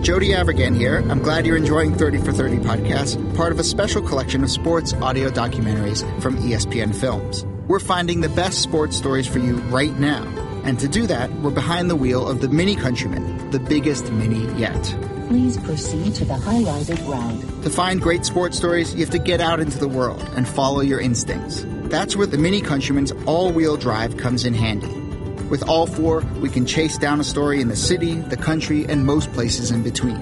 Jody Avirgan here. I'm glad you're enjoying 30 for 30 podcast, part of a special collection of sports audio documentaries from ESPN Films. We're finding the best sports stories for you right now. And to do that, we're behind the wheel of the Mini Countryman, the biggest mini yet. Please proceed to the highlighted route. To find great sports stories, you have to get out into the world and follow your instincts. That's where the Mini Countryman's all-wheel drive comes in handy. With all four, we can chase down a story in the city, the country, and most places in between.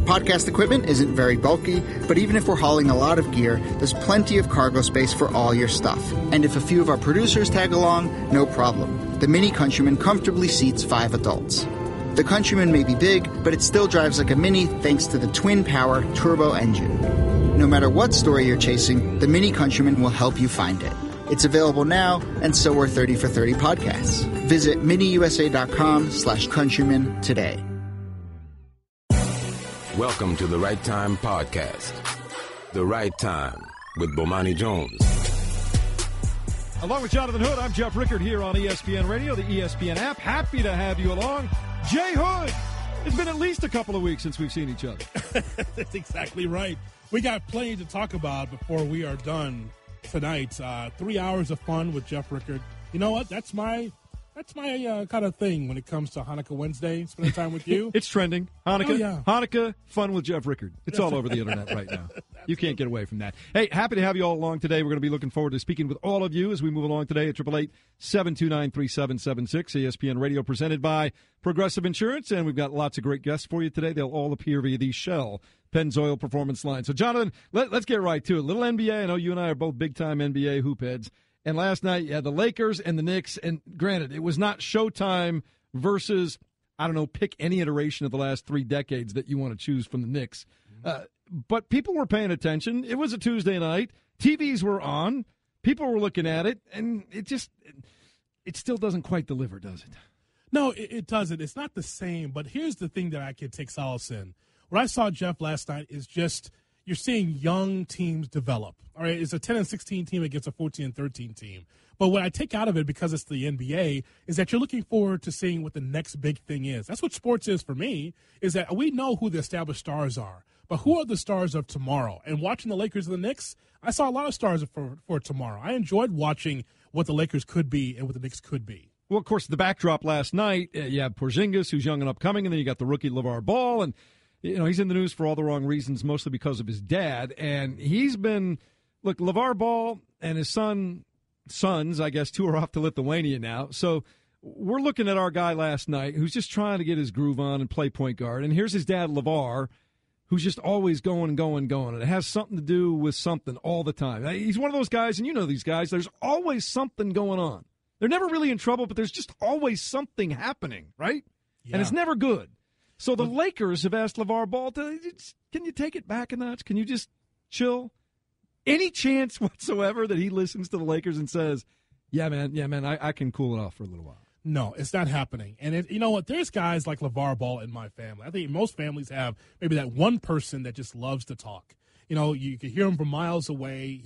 Podcast equipment isn't very bulky, but even if we're hauling a lot of gear, there's plenty of cargo space for all your stuff. And if a few of our producers tag along, no problem. The Mini Countryman comfortably seats 5 adults. The Countryman may be big, but it still drives like a Mini thanks to the twin-power turbo engine. No matter what story you're chasing, the Mini Countryman will help you find it. It's available now, and so are 30 for 30 podcasts. Visit miniusa.com/countryman today. Welcome to the Right Time Podcast. The Right Time with Bomani Jones. Along with Jonathan Hood, I'm Jeff Rickard here on ESPN Radio, the ESPN app. Happy to have you along. Jay Hood, it's been at least a couple of weeks since we've seen each other. That's exactly right. We got plenty to talk about before we are done tonight. 3 hours of fun with Jeff Rickard. You know what? That's my kind of thing when it comes to Hanukkah Wednesday, spending time with you. It's trending. Hanukkah, Oh, yeah. Hanukkah, fun with Jeff Rickard. It's all over the internet right now. You can't get away from that. Hey, happy to have you all along today. We're going to be looking forward to speaking with all of you as we move along today at 888-729-3776. ESPN Radio presented by Progressive Insurance, and we've got lots of great guests for you today. They'll all appear via the Shell Pennzoil Performance Line. So, Jonathan, let's get right to it. Little NBA. I know you and I are both big-time NBA hoop heads. And last night, you had the Lakers and the Knicks. And granted, it was not Showtime versus, I don't know, pick any iteration of the last 3 decades that you want to choose from the Knicks. But people were paying attention. It was a Tuesday night. TVs were on. People were looking at it. And it still doesn't quite deliver, does it? No, it doesn't. It's not the same. But here's the thing that I can take solace in. What I saw, Jeff, last night is just you're seeing young teams develop. All right, it's a 10-16 team against a 14-13 team. But what I take out of it, because it's the NBA, is that you're looking forward to seeing what the next big thing is. That's what sports is for me, is that we know who the established stars are. But who are the stars of tomorrow? And watching the Lakers and the Knicks, I saw a lot of stars for tomorrow. I enjoyed watching what the Lakers could be and what the Knicks could be. Well, of course, the backdrop last night, you have Porzingis, who's young and upcoming, and then you got the rookie LaVar Ball, and he's in the news for all the wrong reasons, mostly because of his dad. And he's been, look, LaVar Ball and his sons, I guess, 2 are off to Lithuania now. So we're looking at our guy last night who's just trying to get his groove on and play point guard. And here's his dad, LaVar, who's just always going and going and going. And it has something to do with something all the time. He's one of those guys, and you know these guys, there's always something going on. They're never really in trouble, but there's just always something happening, right? Yeah. And it's never good. So the Lakers have asked LaVar Ball, can you take it back a notch? Can you just chill? Any chance whatsoever that he listens to the Lakers and says, yeah, man, I can cool it off for a little while? No, it's not happening. And you know what? There's guys like LaVar Ball in my family. I think most families have maybe that one person that just loves to talk. You can hear him from miles away.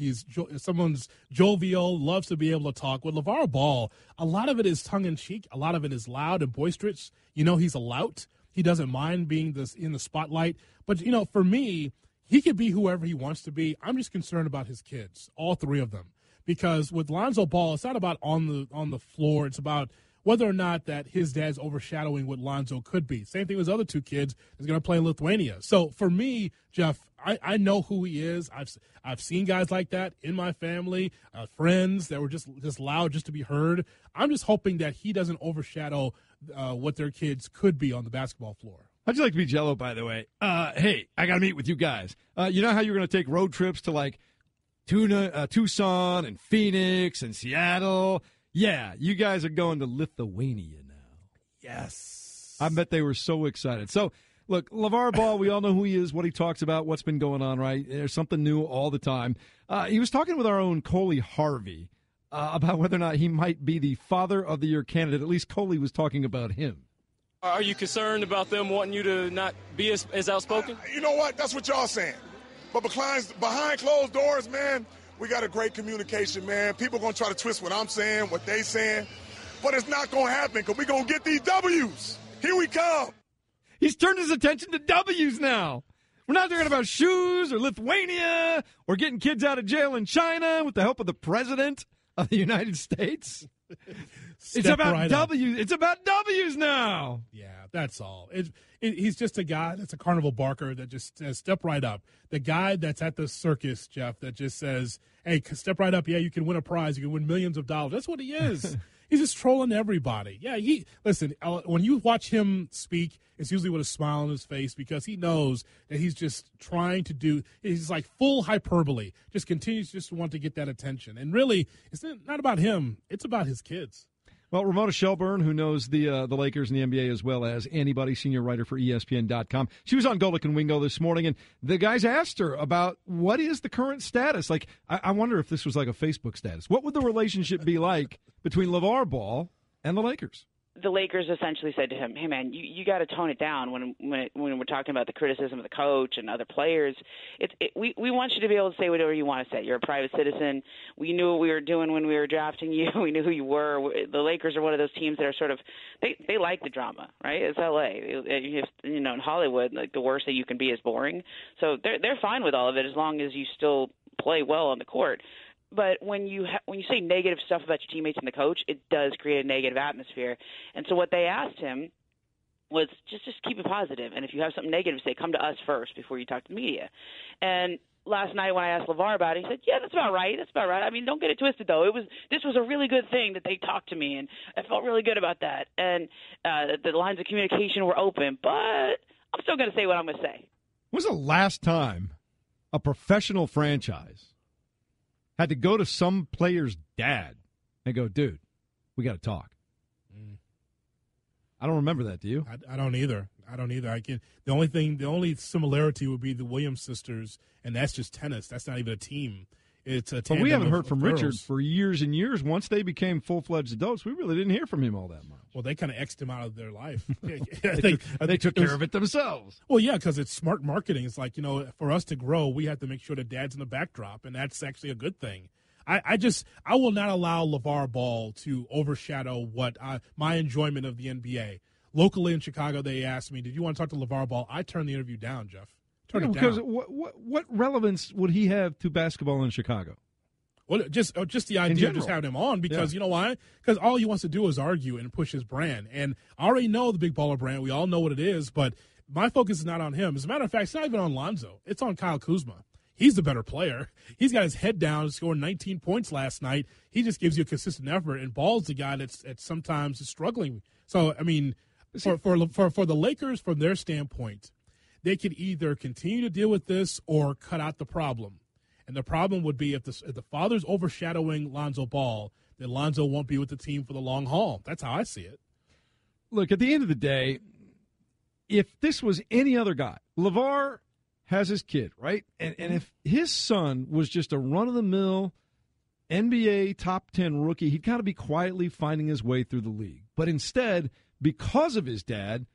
Someone's jovial, loves to be able to talk. With LaVar Ball, a lot of it is tongue-in-cheek. A lot of it is loud and boisterous. He's a lout. He doesn't mind being in the spotlight. But, for me, he could be whoever he wants to be. I'm just concerned about his kids, all 3 of them. Because with Lonzo Ball, it's not about on the floor. It's about whether or not that his dad's overshadowing what Lonzo could be. Same thing with his other 2 kids is going to play in Lithuania. So for me, Jeff, I know who he is. I've seen guys like that in my family, friends that were just loud just to be heard. I'm just hoping that he doesn't overshadow what their kids could be on the basketball floor. How'd you like to be Jello, by the way? Hey, I got to meet with you guys. You know how you're going to take road trips to like Tucson and Phoenix and Seattle? Yeah, you guys are going to Lithuania now. Yes. I bet they were so excited. So, look, LaVar Ball, we all know who he is, what he talks about, what's been going on, right? There's something new all the time. He was talking with our own Coley Harvey about whether or not he might be the Father of the Year candidate. At least Coley was talking about him. Are you concerned about them wanting you to not be as outspoken? You know what? That's what y'all saying. But behind closed doors, man, we got a great communication, man. People going to try to twist what I'm saying, what they saying. But it's not going to happen because we're going to get these W's. Here we come. He's turned his attention to W's now. We're not talking about shoes or Lithuania or getting kids out of jail in China with the help of the president of the United States. It's about W's. It's about W's now. Yeah, that's all. He's just a guy that's a carnival barker that just says, step right up. The guy that's at the circus, Jeff, that just says, hey, step right up. Yeah, you can win a prize. You can win millions of dollars. That's what he is. He's just trolling everybody. Yeah, listen, when you watch him speak, it's usually with a smile on his face because he knows that he's just trying to he's like full hyperbole, just continues just to want to get that attention. And really, it's not about him. It's about his kids. Well, Ramona Shelburne, who knows the Lakers and the NBA as well as anybody, senior writer for ESPN.com, she was on Golic and Wingo this morning, and the guys asked her about what is the current status. Like, I wonder if this was like a Facebook status. What would the relationship be like between LaVar Ball and the Lakers? The Lakers essentially said to him, hey, man, you got to tone it down when we're talking about the criticism of the coach and other players. We want you to be able to say whatever you want to say. You're a private citizen. We knew what we were doing when we were drafting you. We knew who you were. The Lakers are one of those teams that are sort of they like the drama, right? It's L.A. In Hollywood, like the worst that you can be is boring. So they're fine with all of it as long as you still play well on the court. But when you say negative stuff about your teammates and the coach, it does create a negative atmosphere. And so what they asked him was just keep it positive. And if you have something negative to say, come to us first before you talk to the media. And last night when I asked LaVar about it, he said, yeah, that's about right. That's about right. I mean, don't get it twisted, though. This was a really good thing that they talked to me, and I felt really good about that. And the lines of communication were open, but I'm still going to say what I'm going to say. When was the last time a professional franchise had to go to some player's dad and go, dude, we got to talk? I don't remember that. Do you? I don't either. The only similarity would be the Williams sisters, and that's just tennis. That's not even a team. It's a tandem. But we haven't heard of from girls. Richard for years and years. Once they became full-fledged adults, we really didn't hear from him all that much. Well, they kind of X'd him out of their life. They took care of it themselves. Well, yeah, because it's smart marketing. It's like, for us to grow, we have to make sure that dad's in the backdrop, and that's actually a good thing. I will not allow LaVar Ball to overshadow what my enjoyment of the NBA. Locally in Chicago, they asked me, did you want to talk to LaVar Ball? I turned the interview down, Jeff. Because what relevance would he have to basketball in Chicago? Well, just the idea of just having him on because, You know why? Because all he wants to do is argue and push his brand. And I already know the Big Baller brand. We all know what it is, but my focus is not on him. As a matter of fact, it's not even on Lonzo. It's on Kyle Kuzma. He's the better player. He's got his head down, scoring 19 points last night. He just gives you a consistent effort, and Ball's the guy that's sometimes is struggling. So, I mean, for the Lakers, from their standpoint, they could either continue to deal with this or cut out the problem. And the problem would be if the father's overshadowing Lonzo Ball, then Lonzo won't be with the team for the long haul. That's how I see it. Look, at the end of the day, if this was any other guy, LaVar has his kid, right? And if his son was just a run-of-the-mill NBA top 10 rookie, he'd kind of be quietly finding his way through the league. But instead, because of his dad,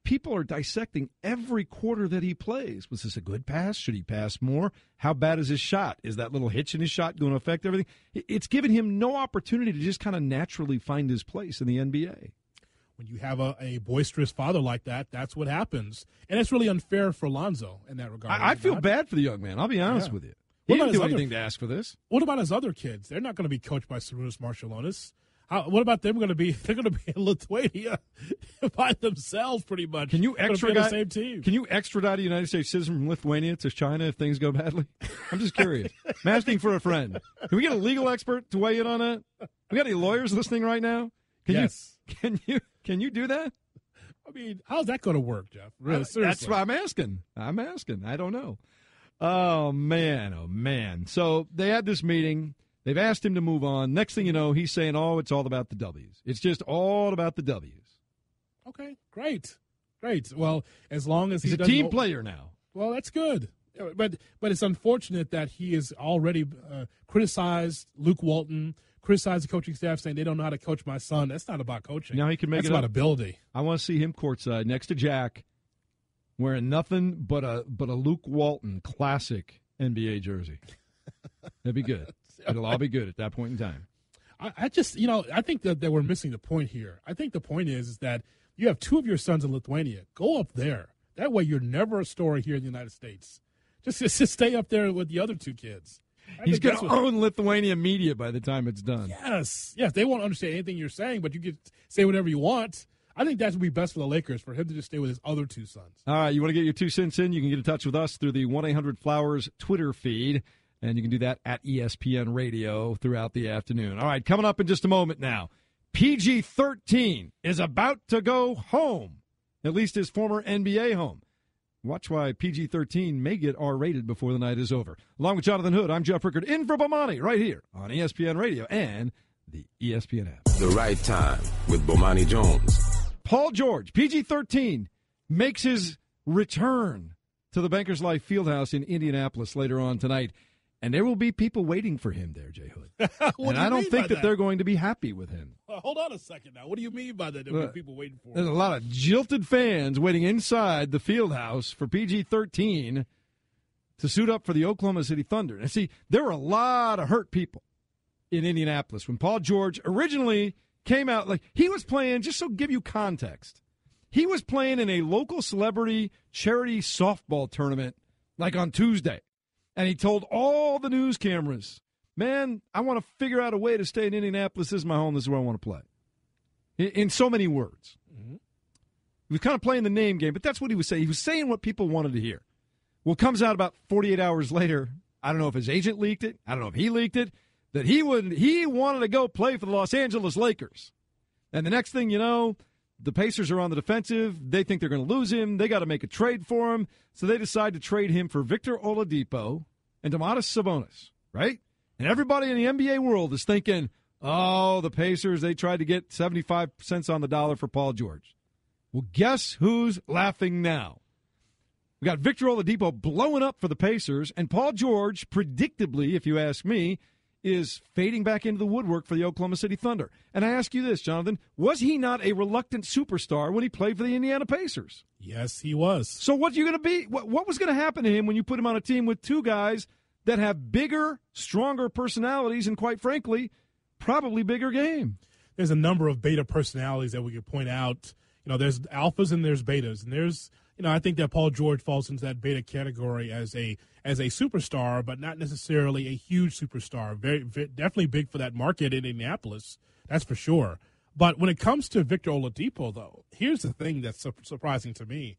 people are dissecting every quarter that he plays. Was this a good pass? Should he pass more? How bad is his shot? Is that little hitch in his shot going to affect everything? It's given him no opportunity to just kind of naturally find his place in the NBA. When you have a boisterous father like that, that's what happens. And it's really unfair for Lonzo in that regard. I feel bad for the young man. I'll be honest with you. He didn't do anything to ask for this. What about his other kids? They're not going to be coached by Sarunas Marciulionis. What about them? They're going to be in Lithuania by themselves, pretty much. Can you extradite the same team? Can you extradite a United States citizen from Lithuania to China if things go badly? I'm just curious. I'm asking for a friend. Can we get a legal expert to weigh in on that? We got any lawyers listening right now? Yes. Can you do that? I mean, how's that going to work, Jeff? Really, seriously. That's what I'm asking. I don't know. Oh, man. So they had this meeting. They've asked him to move on. Next thing you know, he's saying, it's all about the W's. It's just all about the W's. Okay, great. Well, as long as he's a team player now. Well, that's good. But it's unfortunate that he has already criticized Luke Walton, criticized the coaching staff, saying they don't know how to coach my son. That's not about coaching. Now he can make That's about ability. I want to see him courtside next to Jack, wearing nothing but a Luke Walton classic NBA jersey. That'd be good. It'll all be good at that point in time. I think that we're missing the point here. I think the point is that You have two of your sons in Lithuania. Go up there. That way you're never a story here in the United States. Just stay up there with the other two kids. He's going to own Lithuania media by the time it's done. Yes. They won't understand anything you're saying, but you can say whatever you want. I think that would be best for the Lakers, for him to just stay with his other two sons. All right, you want to get your 2 cents in? You can get in touch with us through the 1-800-Flowers Twitter feed, and you can do that at ESPN Radio throughout the afternoon. All right, coming up in just a moment now, PG-13 is about to go home, at least his former NBA home. Watch why PG-13 may get R-rated before the night is over. Along with Jonathan Hood, I'm Jeff Rickard, in for Bomani, right here on ESPN Radio and the ESPN app. The Right Time with Bomani Jones. Paul George, PG-13, makes his return to the Bankers Life Fieldhouse in Indianapolis later on tonight. And there will be people waiting for him there, Jay Hood. And I don't think that they're going to be happy with him. Hold on a second now. What do you mean by that? There will be people waiting for him? There's a lot of jilted fans waiting inside the Fieldhouse for PG-13 to suit up for the Oklahoma City Thunder. And see, there were a lot of hurt people in Indianapolis when Paul George originally came out. Like, he was playing, just so give you context, he was playing in a local celebrity charity softball tournament like on Tuesday. And he told all the news cameras, man, I want to figure out a way to stay in Indianapolis. This is my home. This is where I want to play. In so many words. Mm-hmm. He was kind of playing the name game, but that's what he was saying. He was saying what people wanted to hear. Well, it comes out about 48 hours later. I don't know if his agent leaked it. I don't know if he leaked it. That he wanted to go play for the Los Angeles Lakers. And the next thing you know, the Pacers are on the defensive. They think they're going to lose him. They got to make a trade for him. So they decide to trade him for Victor Oladipo and Domantas Sabonis, right? And everybody in the NBA world is thinking, oh, the Pacers, they tried to get 75 cents on the dollar for Paul George. Well, guess who's laughing now? We got Victor Oladipo blowing up for the Pacers, and Paul George, predictably, if you ask me, is fading back into the woodwork for the Oklahoma City Thunder. And I ask you this, Jonathan, was he not a reluctant superstar when he played for the Indiana Pacers? Yes, he was. So what you going to be? What was going to happen to him when you put him on a team with two guys that have bigger, stronger personalities and, quite frankly, probably bigger game? There's a number of beta personalities that we could point out. You know, there's alphas and there's betas, and there's, you know, I think that Paul George falls into that beta category as a superstar, but not necessarily a huge superstar. Very definitely big for that market in Indianapolis, that's for sure. But when it comes to Victor Oladipo, though, here's the thing that's surprising to me.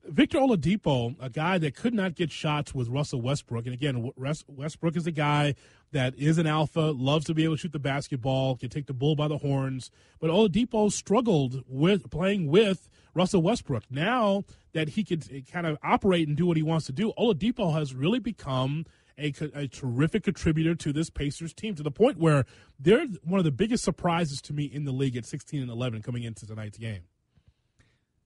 Victor Oladipo, a guy that could not get shots with Russell Westbrook, and again, Westbrook is a guy that is an alpha, loves to be able to shoot the basketball, can take the bull by the horns, but Oladipo struggled with playing with Russell Westbrook. Now that he could kind of operate and do what he wants to do, Oladipo has really become a terrific contributor to this Pacers team, to the point where they're one of the biggest surprises to me in the league at 16-11 coming into tonight's game.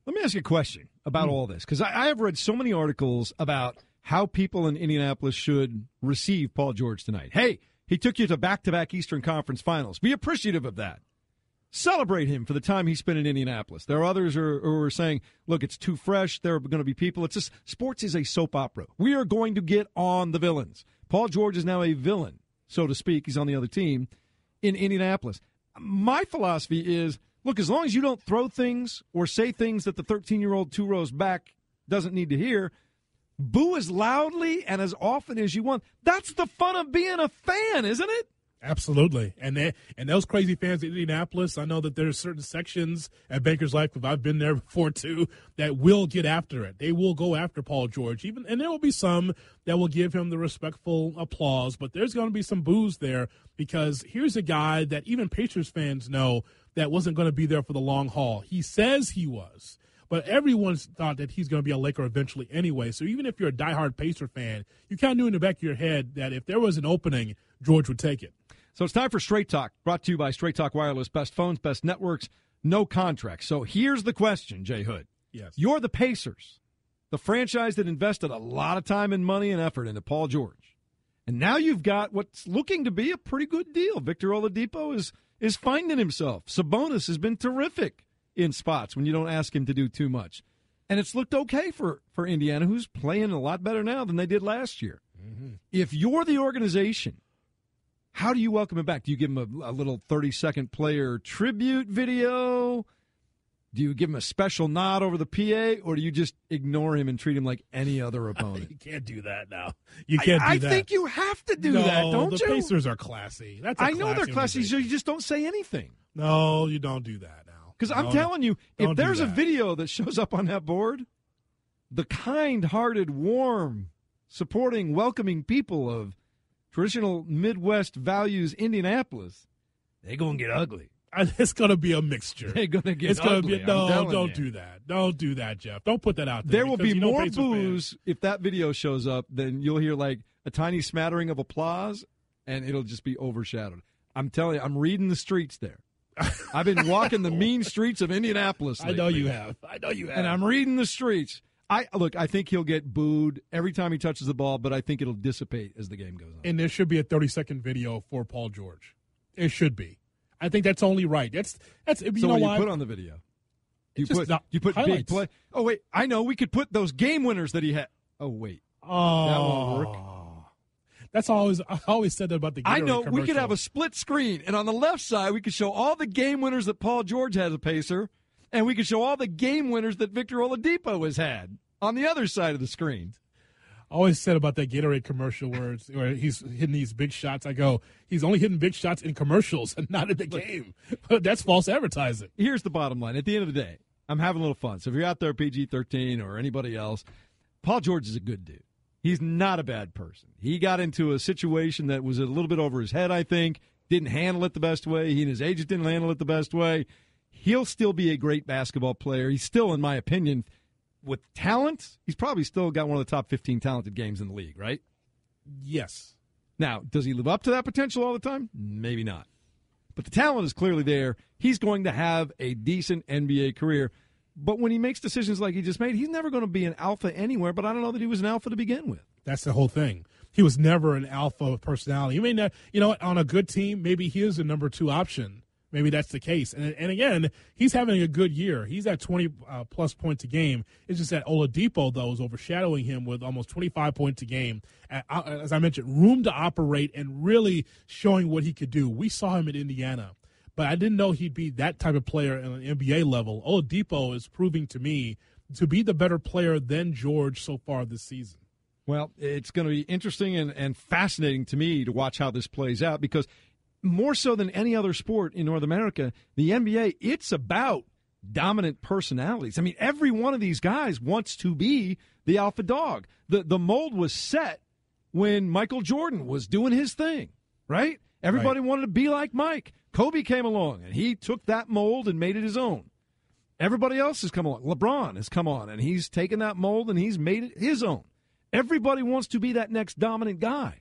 Let me ask you a question about all this, because I have read so many articles about how people in Indianapolis should receive Paul George tonight. Hey, he took you to back-to-back Eastern Conference Finals. Be appreciative of that. Celebrate him for the time he spent in Indianapolis. There are others who are saying, look, it's too fresh. There are going to be people. It's just, sports is a soap opera. We are going to get on the villains. Paul George is now a villain, so to speak. He's on the other team in Indianapolis. My philosophy is, look, as long as you don't throw things or say things that the 13-year-old 2 rows back doesn't need to hear, boo as loudly and as often as you want. That's the fun of being a fan, isn't it? Absolutely. And those crazy fans in Indianapolis, I know that there's certain sections at Bankers Life, because I've been there before too, that will get after it. They will go after Paul George, and there will be some that will give him the respectful applause, but there's going to be some boos there, because here's a guy that even Patriots fans know that wasn't going to be there for the long haul. He says he was, but everyone's thought that he's going to be a Laker eventually anyway. So even if you're a diehard Pacer fan, you kind of knew in the back of your head that if there was an opening, George would take it. So it's time for Straight Talk, brought to you by Straight Talk Wireless. Best phones, best networks, no contracts. So here's the question, Jay Hood. Yes. You're the Pacers, the franchise that invested a lot of time and money and effort into Paul George. And now you've got what's looking to be a pretty good deal. Victor Oladipo is finding himself. Sabonis has been terrific in spots when you don't ask him to do too much. And it's looked okay for Indiana, who's playing a lot better now than they did last year. Mm-hmm. If you're the organization, how do you welcome him back? Do you give him a little 30-second player tribute video? Do you give him a special nod over the PA, or do you just ignore him and treat him like any other opponent? You can't do that now. You can't do that. I think you have to do that, don't you? The Pacers are classy. I know they're classy, so you just don't say anything. No, you don't do that now. Because I'm telling you, if there's a video that shows up on that board, the kind-hearted, warm, supporting, welcoming people of traditional Midwest values Indianapolis, they're going to get ugly. It's going to be a mixture. They're going to get it's ugly. Don't do that. Don't do that, Jeff. Don't put that out there. There will be more boos if that video shows up than you'll hear like a tiny smattering of applause, and it'll just be overshadowed. I'm telling you, I'm reading the streets there. I've been walking the mean streets of Indianapolis lately. I know you have. And I'm reading the streets. I think he'll get booed every time he touches the ball, but I think it'll dissipate as the game goes on. And there should be a 30-second video for Paul George. It should be. I think that's only right. That's you so know what do why? you put on the video? Do you put highlights. Big play? Oh wait, I know we could put those game winners that he had. Oh wait, that won't work. That's always I always said that about the Gatorade I know commercial. we could have a split screen, and on the left side we could show all the game winners that Paul George has a Pacer, and we could show all the game winners that Victor Oladipo has had on the other side of the screen. I always said about that Gatorade commercial where he's hitting these big shots. I go, he's only hitting big shots in commercials and not in the game. That's false advertising. Here's the bottom line. At the end of the day, I'm having a little fun. So if you're out there, PG-13 or anybody else, Paul George is a good dude. He's not a bad person. He got into a situation that was a little bit over his head, I think, didn't handle it the best way. He and his agent didn't handle it the best way. He'll still be a great basketball player. He's still, in my opinion, with talent, he's probably still got one of the top 15 talented games in the league, right? Yes. Now, does he live up to that potential all the time? Maybe not. But the talent is clearly there. He's going to have a decent NBA career. But when he makes decisions like he just made, he's never going to be an alpha anywhere, but I don't know that he was an alpha to begin with. That's the whole thing. He was never an alpha personality. He may not, on a good team, maybe he is a number 2 option. Maybe that's the case. And again, he's having a good year. He's at 20-plus points a game. It's just that Oladipo, though, is overshadowing him with almost 25 points a game. As I mentioned, room to operate and really showing what he could do. We saw him at Indiana, but I didn't know he'd be that type of player at an NBA level. Oladipo is proving to me to be the better player than George so far this season. Well, it's going to be interesting and fascinating to me to watch how this plays out because more so than any other sport in North America, the NBA, it's about dominant personalities. I mean, every one of these guys wants to be the alpha dog. The mold was set when Michael Jordan was doing his thing, right? Everybody wanted to be like Mike. Kobe came along, and he took that mold and made it his own. Everybody else has come along. LeBron has come on, and he's taken that mold, and he's made it his own. Everybody wants to be that next dominant guy.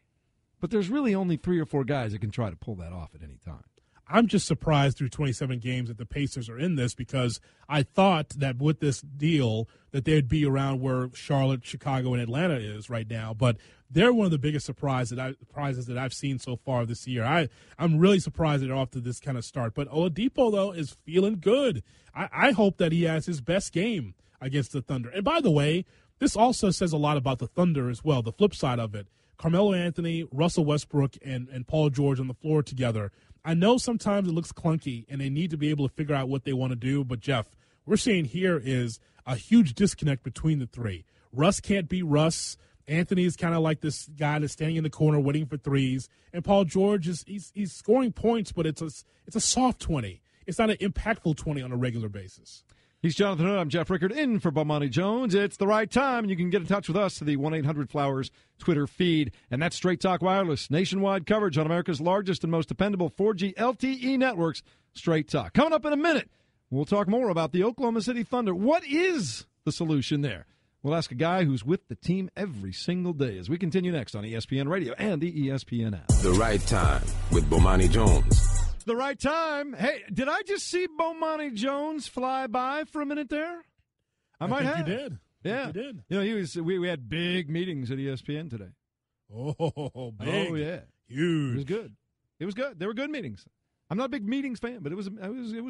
But there's really only 3 or 4 guys that can try to pull that off at any time. I'm just surprised through 27 games that the Pacers are in this because I thought that with this deal that they'd be around where Charlotte, Chicago, and Atlanta is right now. But they're one of the biggest surprises that I've seen so far this year. I'm really surprised that they're off to this kind of start. But Oladipo, though, is feeling good. I hope that he has his best game against the Thunder. And by the way, this also says a lot about the Thunder as well, the flip side of it. Carmelo Anthony, Russell Westbrook, and Paul George on the floor together. I know sometimes it looks clunky, and they need to be able to figure out what they want to do. But, Jeff, we're seeing here is a huge disconnect between the 3. Russ can't be Russ. Anthony is kind of like this guy that's standing in the corner waiting for threes. And Paul George, he's scoring points, but it's a soft 20. It's not an impactful 20 on a regular basis. He's Jonathan Hood. I'm Jeff Rickard in for Bomani Jones. It's the right time, and you can get in touch with us to the 1-800-FLOWERS Twitter feed. And that's Straight Talk Wireless, nationwide coverage on America's largest and most dependable 4G LTE networks, Straight Talk. Coming up in a minute, we'll talk more about the Oklahoma City Thunder. What is the solution there? We'll ask a guy who's with the team every single day as we continue next on ESPN Radio and the ESPN app. The Right Time with Bomani Jones. The right time. Hey, did I just see Bomani Jones fly by for a minute there? I might think have. You did. Yeah, you did. He was. We had big meetings at ESPN today. Oh, big. Oh, yeah, huge. It was good. It was good. They were good meetings. I'm not a big meetings fan, but it was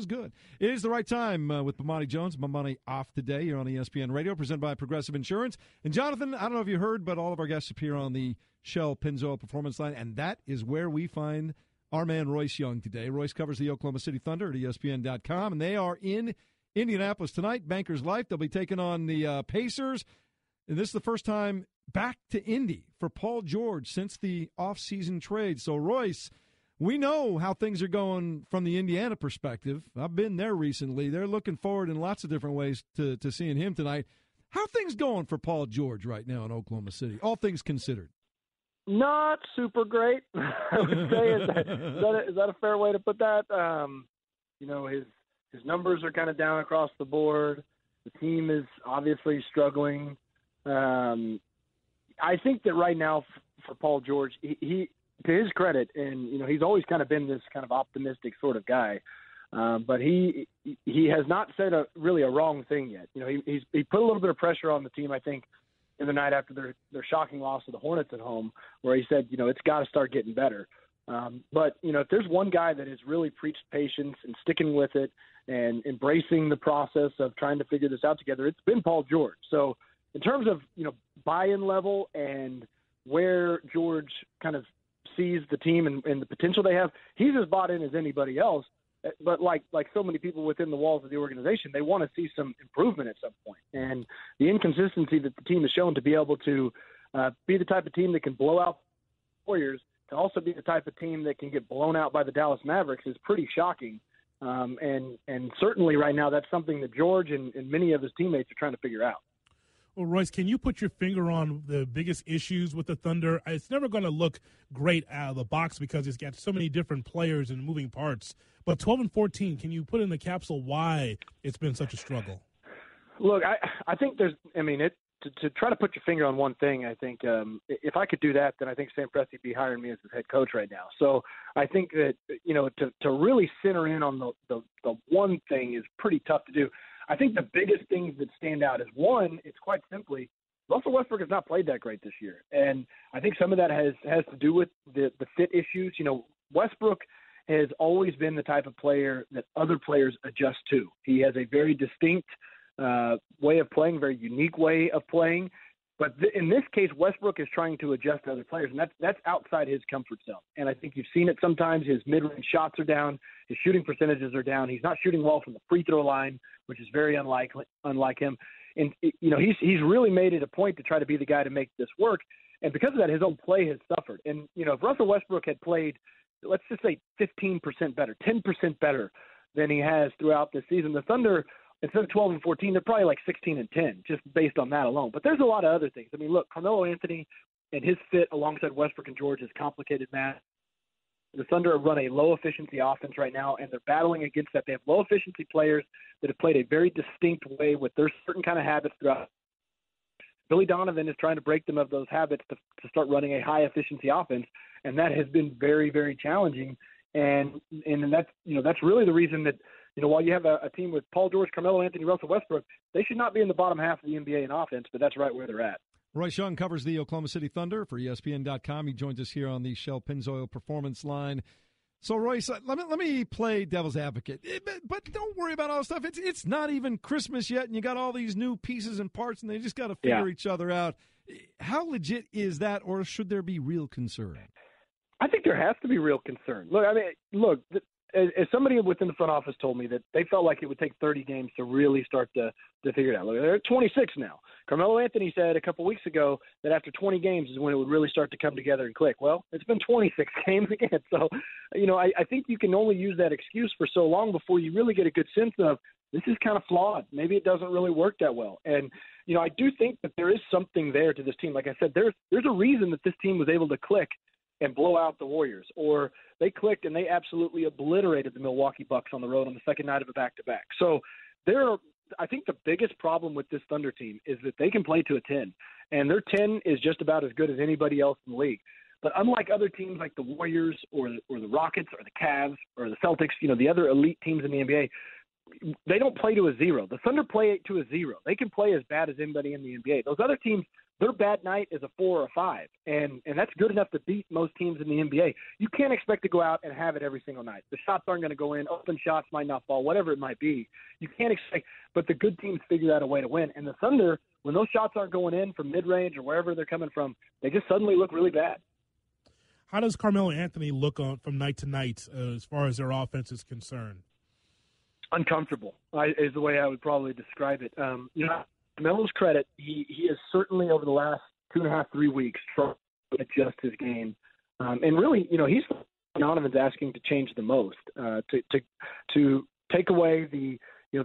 good. It is the right time with Bomani Jones. Bomani off today here on ESPN Radio, presented by Progressive Insurance. And Jonathan, I don't know if you heard, but all of our guests appear on the Shell Pennzoil Performance Line, and that is where we find our man Royce Young today. Royce covers the Oklahoma City Thunder at ESPN.com, and they are in Indianapolis tonight, Bankers Life. They'll be taking on the Pacers. And this is the first time back to Indy for Paul George since the offseason trade. So, Royce, we know how things are going from the Indiana perspective. I've been there recently. They're looking forward in lots of different ways to seeing him tonight. How are things going for Paul George right now in Oklahoma City, all things considered? Not super great, I would say. Is that a fair way to put that? His numbers are kind of down across the board. The team is obviously struggling. I think that right now for Paul George, he to his credit, and he's always kind of been this kind of optimistic sort of guy, but he has not said really a wrong thing yet. He put a little bit of pressure on the team, I think, in the night after their shocking loss to the Hornets at home, where he said, it's got to start getting better. But if there's one guy that has really preached patience and sticking with it and embracing the process of trying to figure this out together, it's been Paul George. So in terms of, buy-in level and where George kind of sees the team and the potential they have, he's as bought in as anybody else. But like so many people within the walls of the organization, they want to see some improvement at some point. And the inconsistency that the team has shown to be able to be the type of team that can blow out the Warriors, to also be the type of team that can get blown out by the Dallas Mavericks is pretty shocking. And certainly right now that's something that George and many of his teammates are trying to figure out. Well, Royce, can you put your finger on the biggest issues with the Thunder? It's never going to look great out of the box because it's got so many different players and moving parts. But 12-14, can you put in the capsule why it's been such a struggle? Look, I think to try to put your finger on one thing, I think if I could do that, then I think Sam Presti would be hiring me as his head coach right now. So I think that, to really center in on the one thing is pretty tough to do. I think the biggest things that stand out is, one, it's quite simply, Russell Westbrook has not played that great this year. And I think some of that has to do with the fit issues. Westbrook has always been the type of player that other players adjust to. He has a very distinct way of playing, very unique way of playing. But in this case, Westbrook is trying to adjust to other players, and that's outside his comfort zone. And I think you've seen it sometimes. His mid-range shots are down. His shooting percentages are down. He's not shooting well from the free throw line, which is very unlike him. And, he's really made it a point to try to be the guy to make this work. And because of that, his own play has suffered. And, if Russell Westbrook had played, let's just say 15% better, 10% better than he has throughout this season, the Thunder – instead of 12-14, they're probably like 16-10, just based on that alone. But there's a lot of other things. I mean, look, Carmelo Anthony and his fit alongside Westbrook and George is complicated, Matt. The Thunder run a low-efficiency offense right now, and they're battling against that. They have low-efficiency players that have played a very distinct way with their certain kind of habits throughout. Billy Donovan is trying to break them of those habits to start running a high-efficiency offense, and that has been very, very challenging. And that's really the reason that, while you have a team with Paul George, Carmelo Anthony, Russell Westbrook, they should not be in the bottom half of the NBA in offense, but that's right where they're at. Royce Young covers the Oklahoma City Thunder for ESPN.com. He joins us here on the Shell Pennzoil Performance Line. So, Royce, let me play devil's advocate. But don't worry about all this stuff. It's not even Christmas yet, and you got all these new pieces and parts, and they just got to figure each other out. How legit is that, or should there be real concern? I think there has to be real concern. Look, as somebody within the front office told me that they felt like it would take 30 games to really start to figure it out. Look, they're at 26 now. Carmelo Anthony said a couple weeks ago that after 20 games is when it would really start to come together and click. Well, it's been 26 games again. So, I think you can only use that excuse for so long before you really get a good sense of this is kind of flawed. Maybe it doesn't really work that well. And, I do think that there is something there to this team. Like I said, there's a reason that this team was able to click and blow out the Warriors, or they clicked and they absolutely obliterated the Milwaukee Bucks on the road on the second night of a back-to-back. So I think the biggest problem with this Thunder team is that they can play to a 10, and their 10 is just about as good as anybody else in the league. But unlike other teams like the Warriors or the Rockets or the Cavs or the Celtics, the other elite teams in the NBA, they don't play to a 0. The Thunder play to a 0. They can play as bad as anybody in the NBA. Those other teams, their bad night is a 4 or a 5, and that's good enough to beat most teams in the NBA. You can't expect to go out and have it every single night. The shots aren't going to go in. Open shots might not fall, whatever it might be. You can't expect, but the good teams figure out a way to win. And the Thunder, when those shots aren't going in from mid-range or wherever they're coming from, they just suddenly look really bad. How does Carmelo Anthony look from night to night as far as their offense is concerned? uncomfortable is the way I would probably describe it. Melo's credit, he is certainly over the last 2.5, 3 weeks trying to adjust his game. And really, he's Donovan's asking to change the most, to take away the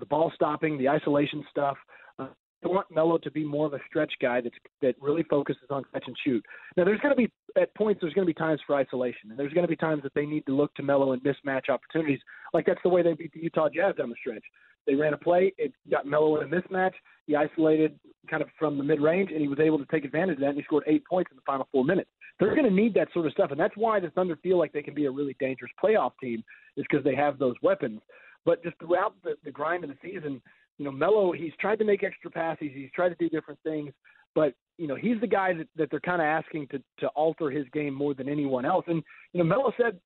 ball stopping, the isolation stuff. I want Melo to be more of a stretch guy that really focuses on catch and shoot. Now, there's going to be times for isolation, and there's going to be times that they need to look to Melo and mismatch opportunities. Like that's the way they beat the Utah Jazz down the stretch. They ran a play, it got Melo in a mismatch. He isolated kind of from the mid-range, and he was able to take advantage of that, and he scored 8 points in the final 4 minutes. They're going to need that sort of stuff, and that's why the Thunder feel like they can be a really dangerous playoff team, is because they have those weapons. But just throughout the grind of the season, Melo, he's tried to make extra passes. He's tried to do different things. But, he's the guy that they're kind of asking to alter his game more than anyone else. And, Melo said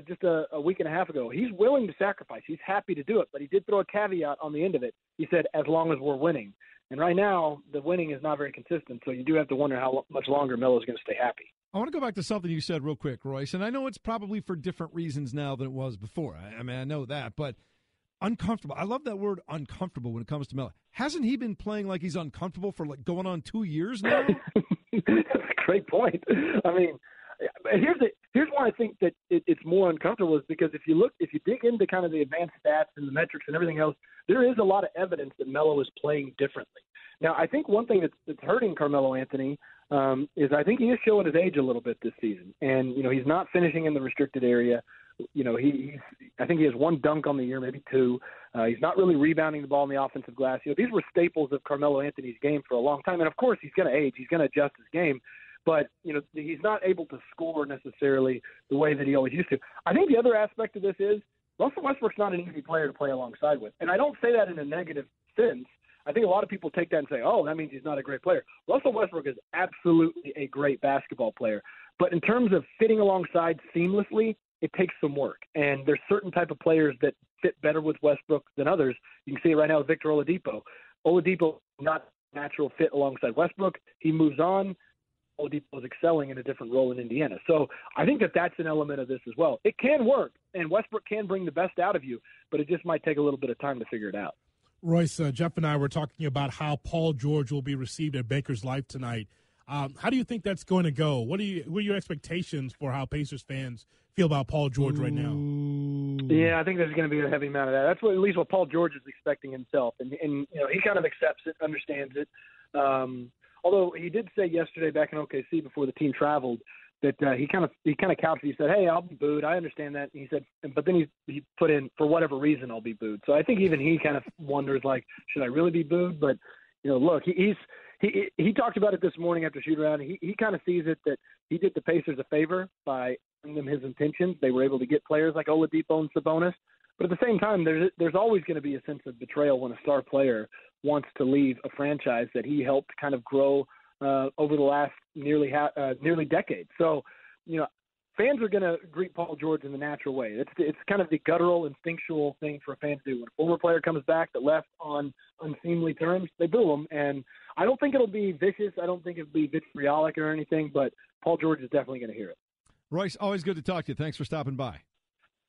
just a week and a half ago, he's willing to sacrifice. He's happy to do it. But he did throw a caveat on the end of it. He said, as long as we're winning. And right now, the winning is not very consistent. So you do have to wonder how much longer Melo's going to stay happy. I want to go back to something you said real quick, Royce. And I know it's probably for different reasons now than it was before. I mean, I know that. But uncomfortable. I love that word uncomfortable when it comes to Melo. Hasn't he been playing like he's uncomfortable for going on 2 years now? That's a great point. I mean, here's why I think that it's more uncomfortable is because if you dig into kind of the advanced stats and the metrics and everything else, there is a lot of evidence that Melo is playing differently. Now, I think one thing that's hurting Carmelo Anthony is I think he is showing his age a little bit this season. And, he's not finishing in the restricted area. I think he has 1 dunk on the year, maybe 2. He's not really rebounding the ball in the offensive glass. These were staples of Carmelo Anthony's game for a long time. And, of course, he's going to age. He's going to adjust his game. But, he's not able to score necessarily the way that he always used to. I think the other aspect of this is Russell Westbrook's not an easy player to play alongside with. And I don't say that in a negative sense. I think a lot of people take that and say, oh, that means he's not a great player. Russell Westbrook is absolutely a great basketball player. But in terms of fitting alongside seamlessly, it takes some work. And there's certain type of players that fit better with Westbrook than others. You can see it right now with Victor Oladipo. Oladipo, not a natural fit alongside Westbrook. He moves on. Oladipo is excelling in a different role in Indiana. So I think that's an element of this as well. It can work, and Westbrook can bring the best out of you, but it just might take a little bit of time to figure it out. Royce, Jeff and I were talking about how Paul George will be received at Baker's Life tonight. How do you think that's going to go? What are your expectations for how Pacers fans feel about Paul George right now? Yeah, I think there's going to be a heavy amount of that. That's at least what Paul George is expecting himself, and he kind of accepts it, understands it. Although he did say yesterday back in OKC before the team traveled that he kind of couched it. He said, "Hey, I'll be booed. I understand that." And he said, but then he put in, "For whatever reason, I'll be booed." So I think even he kind of wonders, should I really be booed? But look, he talked about it this morning after shoot around. He kind of sees it that he did the Pacers a favor by telling them his intentions. They were able to get players like Oladipo and Sabonis. But at the same time, there's always going to be a sense of betrayal when a star player wants to leave a franchise that he helped kind of grow over the last nearly decade. So, fans are going to greet Paul George in the natural way. It's kind of the guttural, instinctual thing for a fan to do. When a former player comes back that left on unseemly terms, they boo him. And I don't think it'll be vicious. I don't think it'll be vitriolic or anything, but Paul George is definitely going to hear it. Royce, always good to talk to you. Thanks for stopping by.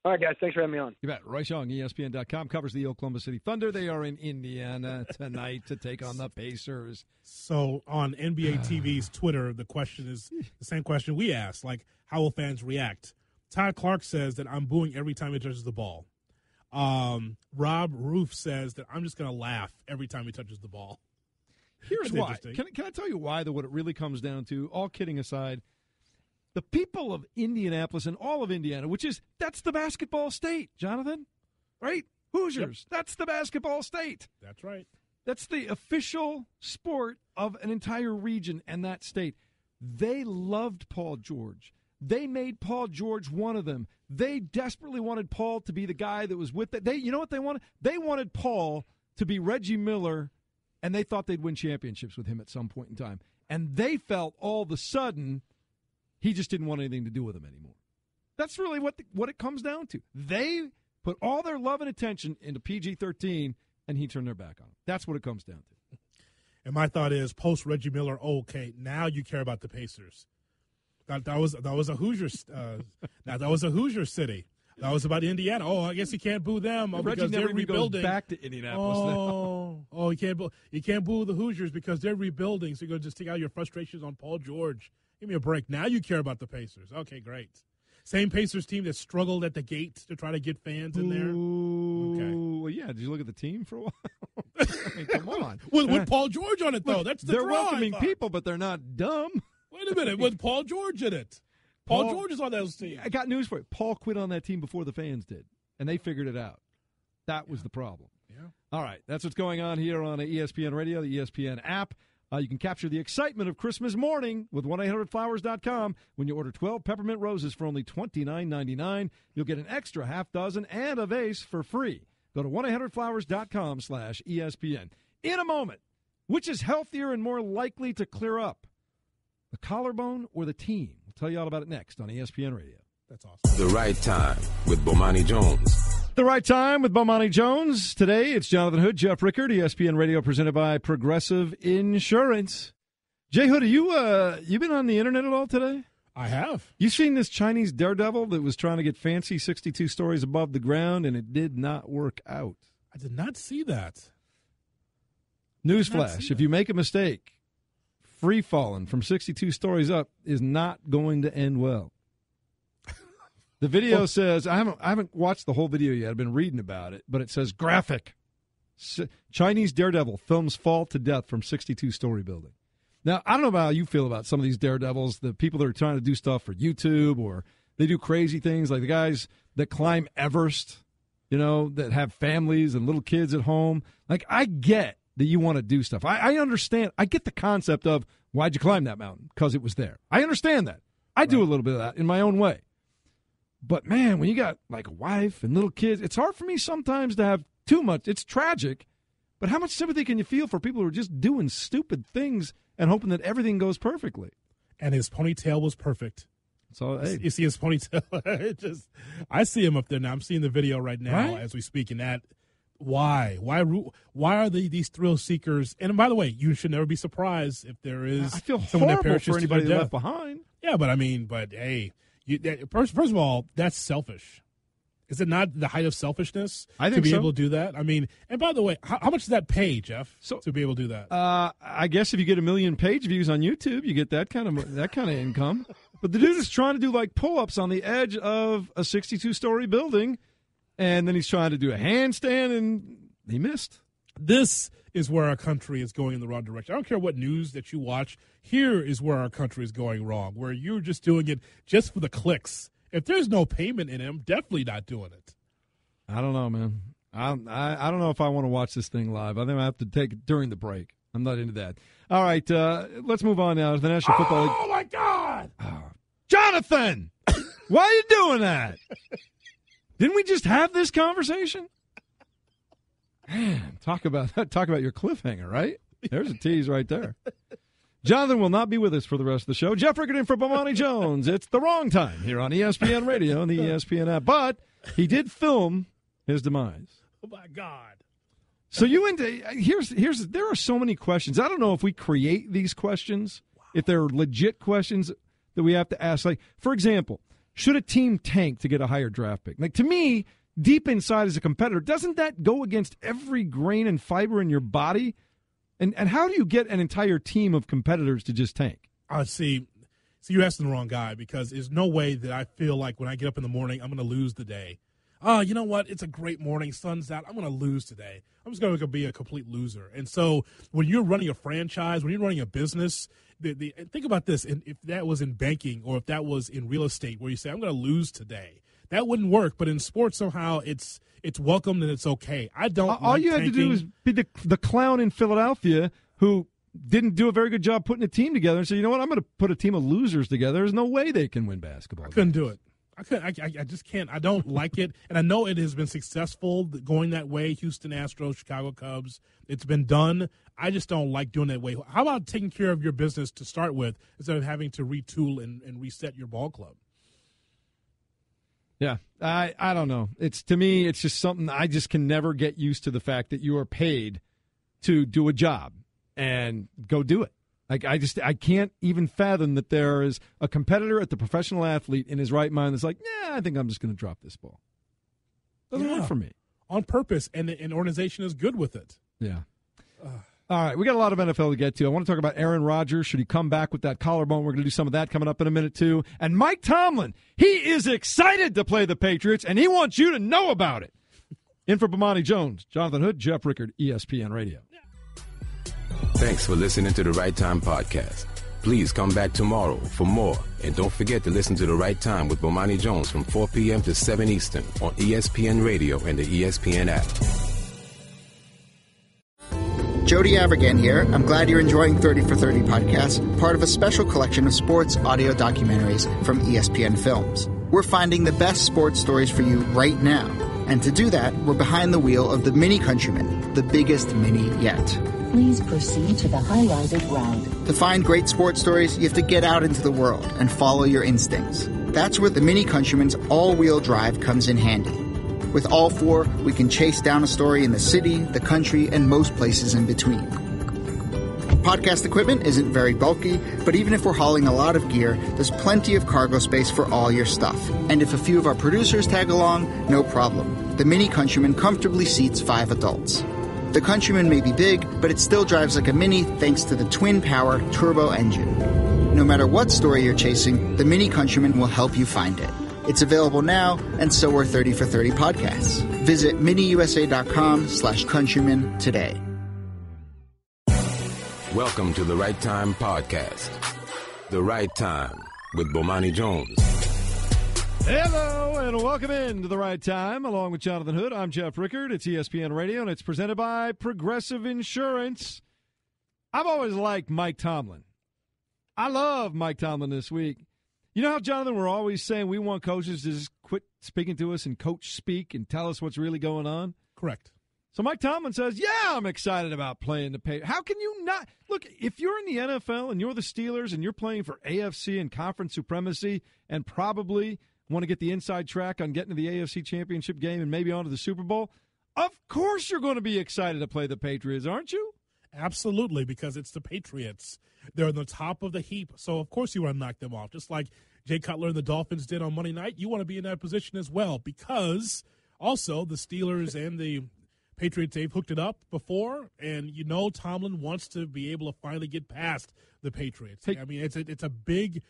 All right, guys. Thanks for having me on. You bet. Royce Young, ESPN.com, covers the Oklahoma City Thunder. They are in Indiana tonight to take on the Pacers. So on NBA TV's Twitter, the question is the same question we asked, how will fans react? Todd Clark says that I'm booing every time he touches the ball. Rob Roof says that I'm just going to laugh every time he touches the ball. Here's why. Can I tell you why, though, what it really comes down to, all kidding aside? The people of Indianapolis and all of Indiana, that's the basketball state, Jonathan, right? Hoosiers, yep. That's the basketball state. That's right. That's the official sport of an entire region and that state. They loved Paul George. They made Paul George one of them. They desperately wanted Paul to be the guy that was with it. You know what they wanted? They wanted Paul to be Reggie Miller, and they thought they'd win championships with him at some point in time. And they felt all of a sudden he just didn't want anything to do with him anymore. That's really what it comes down to. They put all their love and attention into PG-13, and he turned their back on him. That's what it comes down to. And my thought is, post Reggie Miller, okay, now you care about the Pacers. That was a Hoosier. That was a Hoosier city. That was about Indiana. Oh, I guess you can't boo them because they're rebuilding. Goes back to Indianapolis. Oh, you can't boo the Hoosiers because they're rebuilding. So you're going to just take out your frustrations on Paul George. Give me a break. Now you care about the Pacers. Okay, great. Same Pacers team that struggled at the gate to try to get fans in there. Okay. Well, yeah. Did you look at the team for a while? I mean, come on. With Paul George on it, though. That's the They're draw, welcoming people, but they're not dumb. Wait a minute. With Paul George in it. Paul George is on those teams. I got news for you. Paul quit on that team before the fans did, and they figured it out. That was the problem. Yeah. All right. That's what's going on here on ESPN Radio, the ESPN app. You can capture the excitement of Christmas morning with 1-800-Flowers.com. When you order 12 peppermint roses for only $29.99, you'll get an extra half dozen and a vase for free. Go to 1-800-Flowers.com/ESPN. In a moment, which is healthier and more likely to clear up, the collarbone or the team? We'll tell you all about it next on ESPN Radio. That's awesome. The Right Time with Bomani Jones. The Right Time with Bomani Jones. Today, it's Jonathan Hood, Jeff Rickard, ESPN Radio, presented by Progressive Insurance. Jay Hood, you been on the internet at all today? I have. You seen this Chinese daredevil that was trying to get fancy 62 stories above the ground, and it did not work out? I did not see that. Newsflash, if you make a mistake, free falling from 62 stories up is not going to end well. The video says, I haven't watched the whole video yet. I've been reading about it, but it says graphic. Chinese daredevil films fall to death from 62-story building. Now, I don't know about how you feel about some of these daredevils, the people that are trying to do stuff for YouTube, or they do crazy things like the guys that climb Everest, that have families and little kids at home. Like, I get that you want to do stuff. I understand. I get the concept of why'd you climb that mountain? Because it was there. I understand that. I do a little bit of that in my own way. But, man, when you got, like, a wife and little kids, it's hard for me sometimes to have too much. It's tragic. But how much sympathy can you feel for people who are just doing stupid things and hoping that everything goes perfectly? And his ponytail was perfect. So, hey. You see his ponytail? I see him up there now. I'm seeing the video right now as we speak. And that, why are these thrill seekers? And by the way, you should never be surprised if there is. I feel horrible for anybody left behind. Yeah, but hey. First of all, that's selfish. Is it not the height of selfishness to be able to do that? I mean, and by the way, how much does that pay, Jeff, to be able to do that? I guess if you get 1 million page views on YouTube, you get that kind of income. But the dude is trying to do like pull-ups on the edge of a 62-story building, and then he's trying to do a handstand, and he missed. This is where our country is going in the wrong direction. I don't care what news that you watch. Here is where our country is going wrong, where you're just doing it just for the clicks. If there's no payment in him, definitely not doing it. I don't know, man. I don't know if I want to watch this thing live. I think I have to take it during the break. I'm not into that. All right, let's move on now to the National Football League. Oh, my God! Jonathan! Why are you doing that? Didn't we just have this conversation? Man, talk about your cliffhanger, right? There's a tease right there. Jonathan will not be with us for the rest of the show. Jeff Rickard in for Bomani Jones. It's the wrong time here on ESPN Radio and the ESPN app. But he did film his demise. Oh, my God. So there are so many questions. I don't know if we create these questions, if they're legit questions that we have to ask. Like, for example, should a team tank to get a higher draft pick? Like, to me, deep inside as a competitor, doesn't that go against every grain and fiber in your body? And how do you get an entire team of competitors to just tank? See, you're asking the wrong guy, because there's no way that I feel like when I get up in the morning, I'm going to lose the day. You know what? It's a great morning. Sun's out. I'm going to lose today. I'm just going to be a complete loser. And so when you're running a franchise, when you're running a business, think about this. And if that was in banking, or if that was in real estate, where you say, I'm going to lose today, that wouldn't work. But in sports, somehow it's welcomed and it's okay. I don't. All you had to do is be the clown in Philadelphia who didn't do a very good job putting a team together and say, you know what, I'm going to put a team of losers together. There's no way they can win basketball. I couldn't do it. I just can't. I don't like it. And I know it has been successful going that way. Houston Astros, Chicago Cubs. It's been done. I just don't like doing that way. How about taking care of your business to start with instead of having to retool and reset your ball club? Yeah, I don't know. To me, it's just something I just can never get used to, the fact that you are paid to do a job and go do it. Like, I can't even fathom that there is a competitor at the professional athlete in his right mind that's like, I think I'm just going to drop this ball. Doesn't work for me. On purpose, and an organization is good with it. Yeah. All right, we got a lot of NFL to get to. I want to talk about Aaron Rodgers. Should he come back with that collarbone? We're going to do some of that coming up in a minute, too. And Mike Tomlin, he is excited to play the Patriots, and he wants you to know about it. In for Bomani Jones, Jonathan Hood, Jeff Rickard, ESPN Radio. Thanks for listening to the Right Time Podcast. Please come back tomorrow for more. And don't forget to listen to The Right Time with Bomani Jones from 4 p.m. to 7 Eastern on ESPN Radio and the ESPN app. Jody Avirgan here. I'm glad you're enjoying 30 for 30 podcast, part of a special collection of sports audio documentaries from ESPN Films. We're finding the best sports stories for you right now. And to do that, we're behind the wheel of the Mini Countryman, the biggest Mini yet. Please proceed to the highlighted route. To find great sports stories, you have to get out into the world and follow your instincts. That's where the Mini Countryman's all-wheel drive comes in handy. With all four, we can chase down a story in the city, the country, and most places in between. Podcast equipment isn't very bulky, but even if we're hauling a lot of gear, there's plenty of cargo space for all your stuff. And if a few of our producers tag along, no problem. The Mini Countryman comfortably seats 5 adults. The Countryman may be big, but it still drives like a Mini thanks to the twin-powered turbo engine. No matter what story you're chasing, the Mini Countryman will help you find it. It's available now, and so are 30 for 30 podcasts. Visit miniusa.com/countryman today. Welcome to the Right Time Podcast. The Right Time with Bomani Jones. Hello, and welcome in to The Right Time. Along with Jonathan Hood, I'm Jeff Rickard. It's ESPN Radio, and it's presented by Progressive Insurance. I've always liked Mike Tomlin. I love Mike Tomlin this week. You know how, Jonathan, we're always saying we want coaches to just quit speaking to us and coach speak and tell us what's really going on? Correct. So Mike Tomlin says, yeah, I'm excited about playing the Patriots. How can you not? Look, if you're in the NFL and you're the Steelers and you're playing for AFC and conference supremacy and probably want to get the inside track on getting to the AFC championship game and maybe onto the Super Bowl, of course you're going to be excited to play the Patriots, aren't you? Absolutely, because it's the Patriots. They're on the top of the heap, so of course you want to knock them off. Just like Jay Cutler and the Dolphins did on Monday night, you want to be in that position as well, because also the Steelers and the Patriots, they've hooked it up before, and you know Tomlin wants to be able to finally get past the Patriots. I mean, it's a big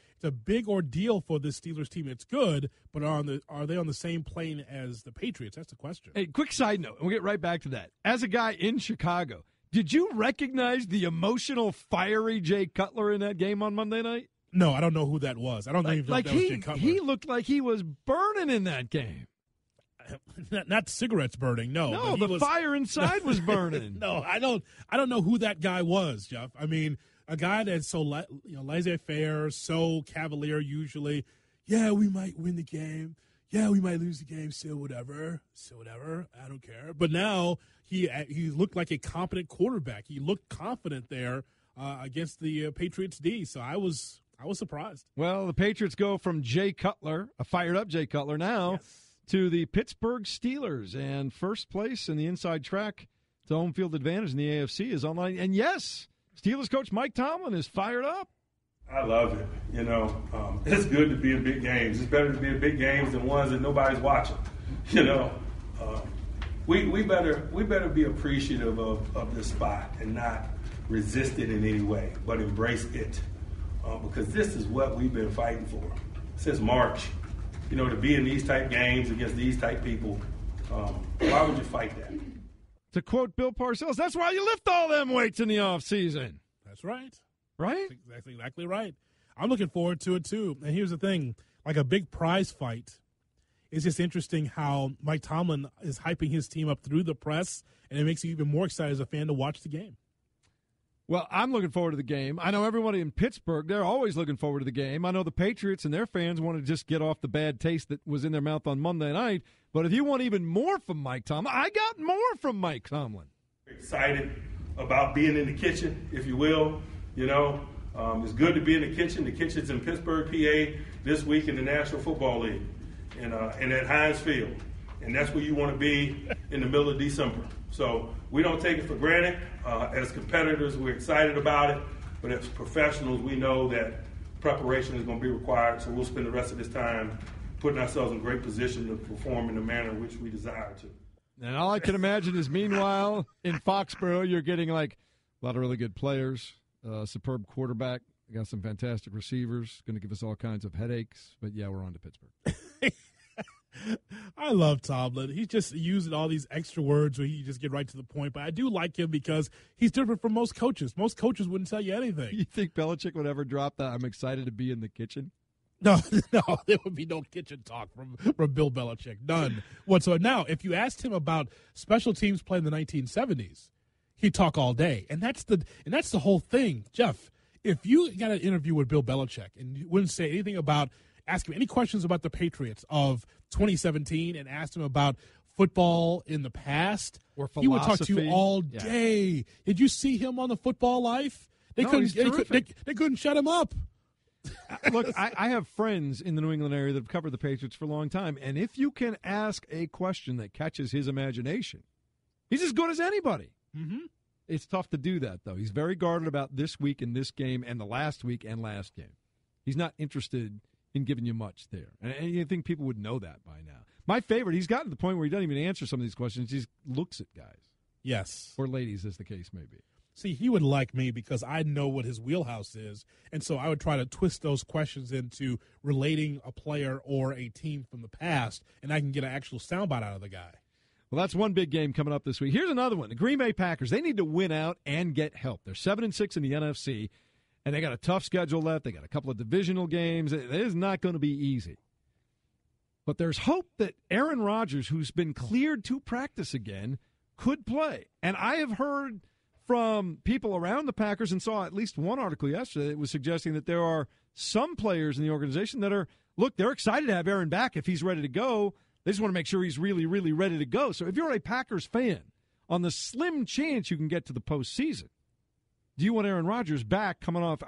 ordeal for the Steelers team. It's good, but are they on the same plane as the Patriots? That's the question. Hey, quick side note, and we'll get right back to that. As a guy in Chicago, did you recognize the emotional, fiery Jay Cutler in that game on Monday night? No, I don't know who that was. I don't think that was Jay Cutler. He looked like he was burning in that game. Not cigarettes burning, no. No, the fire inside was burning. No, I don't know who that guy was, Jeff. I mean, a guy that's so laissez-faire, so cavalier usually. Yeah, we might win the game. Yeah, we might lose the game. Still whatever. I don't care. But now he looked like a competent quarterback. He looked confident there against the Patriots D. So I was surprised. Well, the Patriots go from Jay Cutler, a fired-up Jay Cutler now, yes, to the Pittsburgh Steelers. And first place in the inside track to home field advantage in the AFC is online. And, yes, Steelers coach Mike Tomlin is fired up. I love it. You know, it's good to be in big games. It's better to be in big games than ones that nobody's watching. You know, we better be appreciative of this spot and not resist it in any way, but embrace it. Because this is what we've been fighting for since March. You know, to be in these type games against these type people, why would you fight that? To quote Bill Parcells, that's why you lift all them weights in the offseason. That's right. Right? That's exactly right. I'm looking forward to it, too. And here's the thing. Like a big prize fight, it's just interesting how Mike Tomlin is hyping his team up through the press, and it makes you even more excited as a fan to watch the game. Well, I'm looking forward to the game. I know everybody in Pittsburgh, they're always looking forward to the game. I know the Patriots and their fans want to just get off the bad taste that was in their mouth on Monday night. But if you want even more from Mike Tomlin, I got more from Mike Tomlin. Excited about being in the kitchen, if you will. You know, it's good to be in the kitchen. The kitchen's in Pittsburgh, PA, this week in the National Football League and at Heinz Field. And that's where you want to be in the middle of December. So we don't take it for granted. As competitors, we're excited about it. But as professionals, we know that preparation is going to be required. So we'll spend the rest of this time putting ourselves in great position to perform in the manner in which we desire to. And all I can imagine is, meanwhile, in Foxborough, you're getting like a lot of really good players, superb quarterback. We got some fantastic receivers, going to give us all kinds of headaches. But, yeah, we're on to Pittsburgh. I love Tomlin. He's just using all these extra words where he just get right to the point. But I do like him because he's different from most coaches. Most coaches wouldn't tell you anything. You think Belichick would ever drop that I'm excited to be in the kitchen? No, there would be no kitchen talk from Bill Belichick. None whatsoever. Now, if you asked him about special teams play in the 1970s, he'd talk all day. And that's the whole thing, Jeff. If you got an interview with Bill Belichick and you wouldn't say anything about, ask him any questions about the Patriots of 2017 and asked him about football in the past, or philosophy, he would talk to you all day. Yeah. Did you see him on the Football Life? They couldn't shut him up. Look, I have friends in the New England area that have covered the Patriots for a long time, and if you can ask a question that catches his imagination, he's as good as anybody. Mm-hmm. It's tough to do that, though. He's very guarded about this week and this game and the last week and last game. He's not interested in giving you much there. And you think people would know that by now. My favorite, he's gotten to the point where he doesn't even answer some of these questions. He just looks at guys. Yes. Or ladies, as the case may be. See, he would like me because I know what his wheelhouse is, and so I would try to twist those questions into relating a player or a team from the past, and I can get an actual soundbite out of the guy. Well, that's one big game coming up this week. Here's another one. The Green Bay Packers, they need to win out and get help. They're 7-6 in the NFC, and they got a tough schedule left. They got a couple of divisional games. It is not going to be easy. But there's hope that Aaron Rodgers, who's been cleared to practice again, could play. And I have heard from people around the Packers and saw at least one article yesterday that was suggesting that there are some players in the organization that are, look, they're excited to have Aaron back if he's ready to go. They just want to make sure he's really, really ready to go. So if you're a Packers fan, on the slim chance you can get to the postseason, do you want Aaron Rodgers back coming off,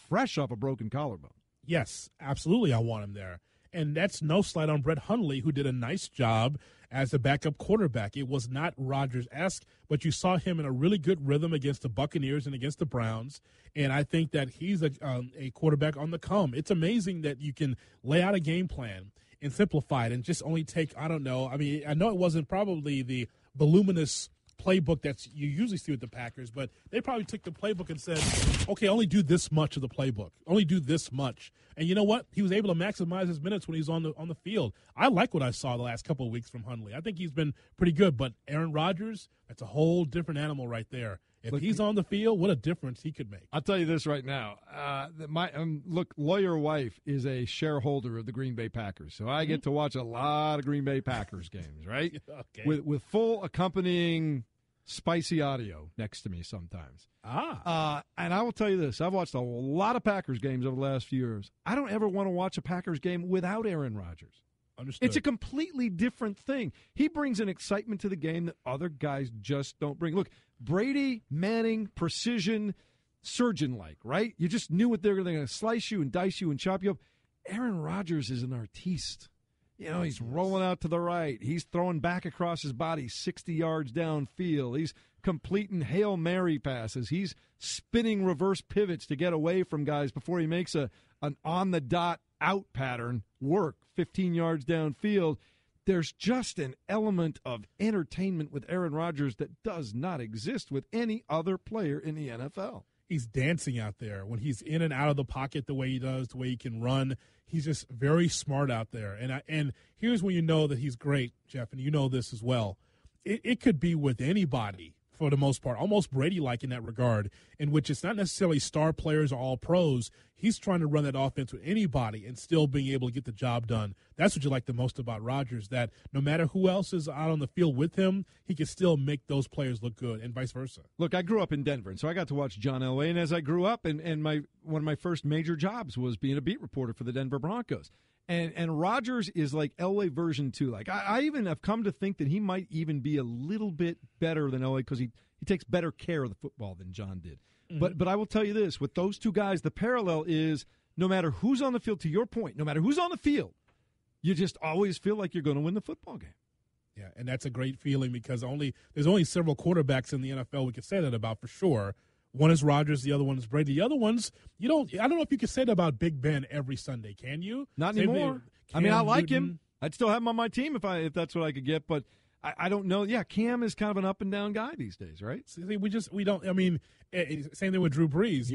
fresh off a broken collarbone? Yes, absolutely I want him there. And that's no slight on Brett Hundley, who did a nice job as the backup quarterback. It was not Rodgers-esque, but you saw him in a really good rhythm against the Buccaneers and against the Browns. And I think that he's a quarterback on the come. It's amazing that you can lay out a game plan and simplify it and just only take, I don't know. I know it wasn't probably the voluminous playbook that you usually see with the Packers, but they probably took the playbook and said, okay, only do this much of the playbook. Only do this much. And you know what? He was able to maximize his minutes when he was on the field. I like what I saw the last couple of weeks from Hundley. I think he's been pretty good, but Aaron Rodgers, that's a whole different animal right there. If he's on the field, what a difference he could make. I'll tell you this right now. Lawyer wife is a shareholder of the Green Bay Packers, so I get to watch a lot of Green Bay Packers games, right? Okay. With full accompanying spicy audio next to me sometimes. And I will tell you this. I've watched a lot of Packers games over the last few years. I don't ever want to watch a Packers game without Aaron Rodgers. Understood. It's a completely different thing. He brings an excitement to the game that other guys just don't bring. Look, Brady, Manning, precision, surgeon-like, right? You just knew what they were going to slice you and dice you and chop you up. Aaron Rodgers is an artiste. You know, he's rolling out to the right. He's throwing back across his body 60 yards downfield. He's completing Hail Mary passes. He's spinning reverse pivots to get away from guys before he makes an on-the-dot out pattern work 15 yards downfield. There's just an element of entertainment with Aaron Rodgers that does not exist with any other player in the NFL. He's dancing out there when he's in and out of the pocket the way he does, the way he can run. He's just very smart out there. And here's when you know that he's great, Jeff, and you know this as well. It could be with anybody for the most part, almost Brady-like in that regard, in which it's not necessarily star players or all pros. He's trying to run that offense with anybody and still being able to get the job done. That's what you like the most about Rodgers, that no matter who else is out on the field with him, he can still make those players look good and vice versa. Look, I grew up in Denver, and so I got to watch John Elway, and as I grew up, and one of my first major jobs was being a beat reporter for the Denver Broncos. And Rodgers is like Elway version 2. Like I even have come to think that he might even be a little bit better than Elway because he takes better care of the football than John did. Mm-hmm. But I will tell you this, with those two guys, the parallel is no matter who's on the field, to your point, no matter who's on the field, you just always feel like you're going to win the football game. Yeah, and that's a great feeling because there's only several quarterbacks in the NFL we can say that about for sure. One is Rodgers, the other one is Brady. The other ones, I don't know if you can say that about Big Ben every Sunday, can you? Not anymore. I mean, I like him. I'd still have him on my team if that's what I could get, but I don't know. Yeah, Cam is kind of an up and down guy these days, right? See, we don't. I mean, same thing with Drew Brees.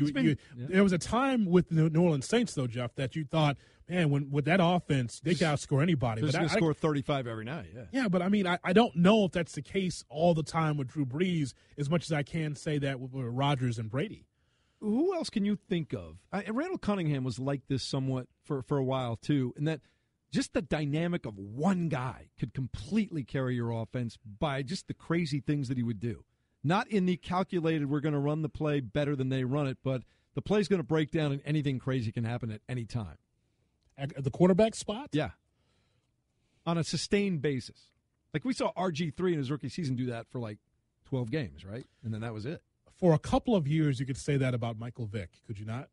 There was a time with the New Orleans Saints, though, Jeff, that you thought, man, with that offense, they can outscore anybody. They're going to score 35 every night. Yeah. Yeah, but I mean, I don't know if that's the case all the time with Drew Brees, as much as I can say that with Rodgers and Brady. Who else can you think of? Randall Cunningham was like this somewhat for a while too, and that. Just the dynamic of one guy could completely carry your offense by just the crazy things that he would do. Not in the calculated, we're going to run the play better than they run it, but the play's going to break down and anything crazy can happen at any time. At the quarterback spot? Yeah. On a sustained basis. Like we saw RG3 in his rookie season do that for like 12 games, right? And then that was it. For a couple of years, you could say that about Michael Vick, could you not?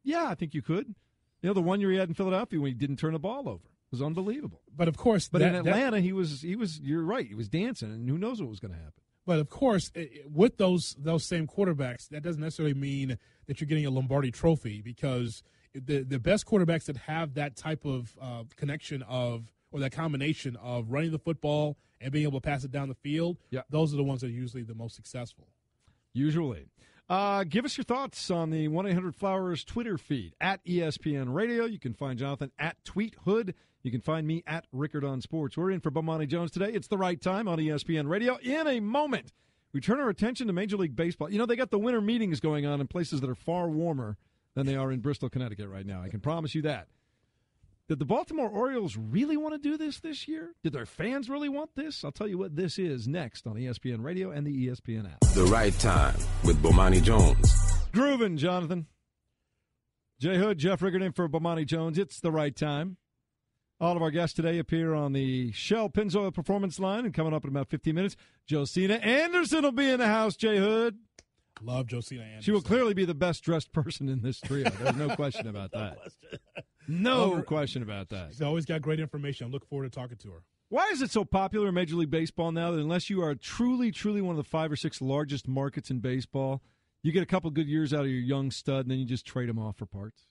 Yeah, I think you could. The one year he had in Philadelphia when he didn't turn the ball over. Was unbelievable. But of course, in Atlanta, he was. You're right. He was dancing, and who knows what was going to happen. But of course, with those same quarterbacks, that doesn't necessarily mean that you're getting a Lombardi Trophy, because the best quarterbacks that have that type of connection or that combination of running the football and being able to pass it down the field, those are the ones that are usually the most successful. Usually. Give us your thoughts on the 1-800-Flowers Twitter feed at ESPN Radio. You can find Jonathan at TweetHood. You can find me at Rickard on Sports. We're in for Bomani Jones today. It's the right time on ESPN Radio. In a moment, we turn our attention to Major League Baseball. They got the winter meetings going on in places that are far warmer than they are in Bristol, Connecticut right now. I can promise you that. Did the Baltimore Orioles really want to do this year? Did their fans really want this? I'll tell you what this is next on ESPN Radio and the ESPN app. The Right Time with Bomani Jones. Groovin', Jonathan. Jay Hood, Jeff Rickard in for Bomani Jones. It's the right time. All of our guests today appear on the Shell Pennzoil Performance Line, and coming up in about 15 minutes, Josina Anderson will be in the house, Jay Hood. Love Josina Anderson. She will clearly be the best-dressed person in this trio. There's no question about that. No question about that. She's always got great information. I look forward to talking to her. Why is it so popular in Major League Baseball now that unless you are truly, truly one of the 5 or 6 largest markets in baseball, you get a couple good years out of your young stud, and then you just trade them off for parts?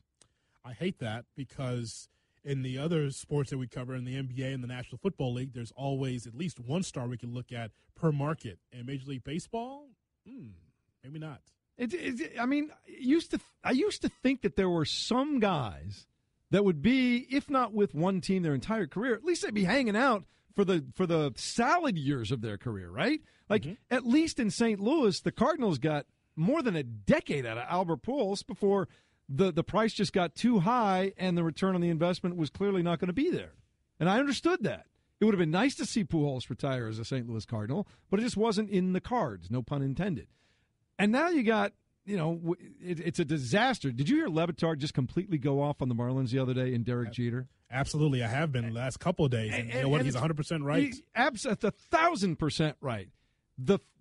I hate that, because in the other sports that we cover, in the NBA and the National Football League, there's always at least one star we can look at per market. In Major League Baseball, maybe not. I used to think that there were some guys that would be, if not with one team their entire career, at least they'd be hanging out for the salad years of their career, right? Like, at least in St. Louis, the Cardinals got more than a decade out of Albert Pujols before the price just got too high and the return on the investment was clearly not going to be there. And I understood that. It would have been nice to see Pujols retire as a St. Louis Cardinal, but it just wasn't in the cards, no pun intended. And now you got, it's a disaster. Did you hear Levitard just completely go off on the Marlins the other day in Derek Jeter? Absolutely. I have been the last couple of days. And you know what? He's 100% right. He's 1,000% right.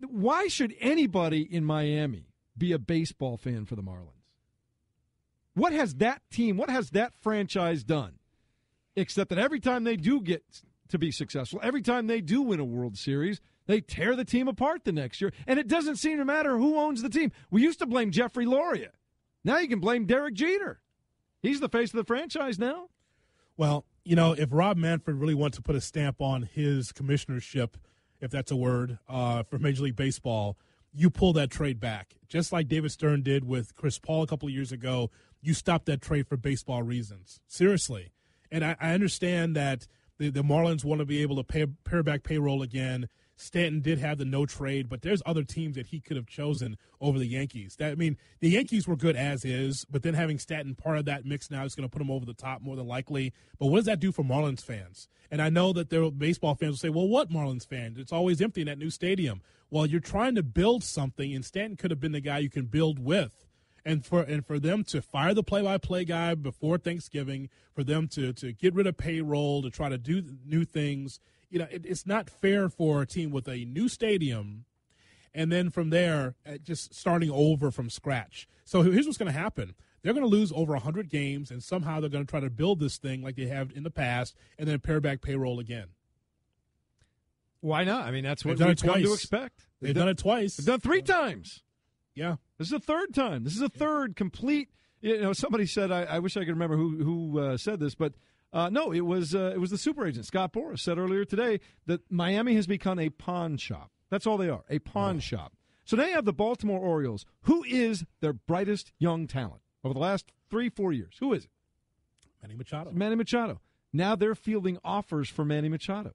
Why should anybody in Miami be a baseball fan for the Marlins? What has that team, what has that franchise done? Except that every time they do get to be successful, every time they do win a World Series, they tear the team apart the next year. And it doesn't seem to matter who owns the team. We used to blame Jeffrey Loria. Now you can blame Derek Jeter. He's the face of the franchise now. Well, if Rob Manfred really wants to put a stamp on his commissionership, if that's a word, for Major League Baseball, you pull that trade back. Just like David Stern did with Chris Paul a couple of years ago, you stopped that trade for baseball reasons. Seriously. And I understand that the Marlins want to be able to pare back payroll again. Stanton did have the no trade, but there's other teams that he could have chosen over the Yankees. The Yankees were good as is, but then having Stanton part of that mix now is going to put him over the top more than likely. But what does that do for Marlins fans? And I know that there are baseball fans will say, well, what Marlins fans? It's always empty in that new stadium. Well, you're trying to build something, and Stanton could have been the guy you can build with. And for them to fire the play-by-play guy before Thanksgiving, for them to get rid of payroll, to try to do new things, it's not fair for a team with a new stadium, and then from there, just starting over from scratch. So here's what's going to happen. They're going to lose over 100 games, and somehow they're going to try to build this thing like they have in the past, and then pare back payroll again. Why not? That's what we've come to expect. They've done it twice. They've done it 3 times. Yeah. This is the third time. This is a third complete. Somebody said, I wish I could remember who said this, but no, it was the super agent. Scott Boras said earlier today that Miami has become a pawn shop. That's all they are, a pawn shop. So now you have the Baltimore Orioles. Who is their brightest young talent over the last 3-4 years? Who is it? Manny Machado. Manny Machado. Now they're fielding offers for Manny Machado.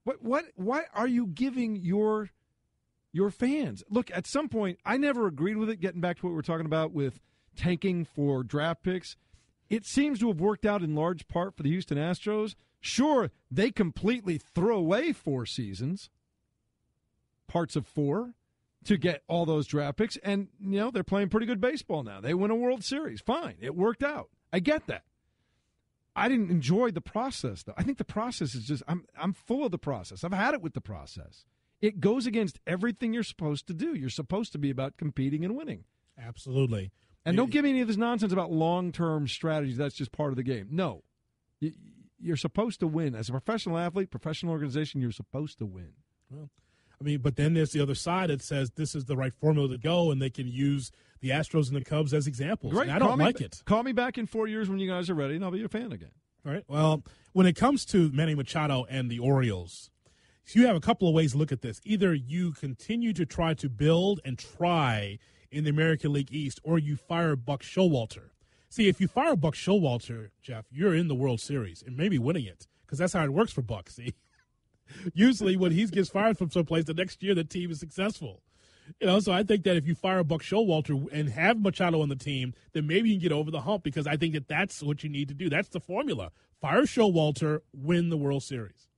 Why are you giving your fans? Look, at some point, I never agreed with it, getting back to what we're talking about with tanking for draft picks. It seems to have worked out in large part for the Houston Astros. Sure, they completely throw away 4 seasons, parts of 4, to get all those draft picks. And, they're playing pretty good baseball now. They win a World Series. Fine. It worked out. I get that. I didn't enjoy the process, though. I think the process is just, I'm full of the process. I've had it with the process. It goes against everything you're supposed to do. You're supposed to be about competing and winning. Absolutely. And don't give me any of this nonsense about long-term strategies. That's just part of the game. No. You're supposed to win. As a professional athlete, professional organization, you're supposed to win. Well, but then there's the other side that says this is the right formula to go, and they can use the Astros and the Cubs as examples. Great. And I don't like it. Call me back in 4 years when you guys are ready, and I'll be a fan again. All right. Well, when it comes to Manny Machado and the Orioles, you have a couple of ways to look at this. Either you continue to try to build and try in the American League East, or you fire Buck Showalter. See, if you fire Buck Showalter, Jeff, you're in the World Series and maybe winning it, because that's how it works for Buck, see? Usually when he gets fired from someplace, the next year the team is successful. So I think that if you fire Buck Showalter and have Machado on the team, then maybe you can get over the hump, because I think that that's what you need to do. That's the formula. Fire Showalter, win the World Series.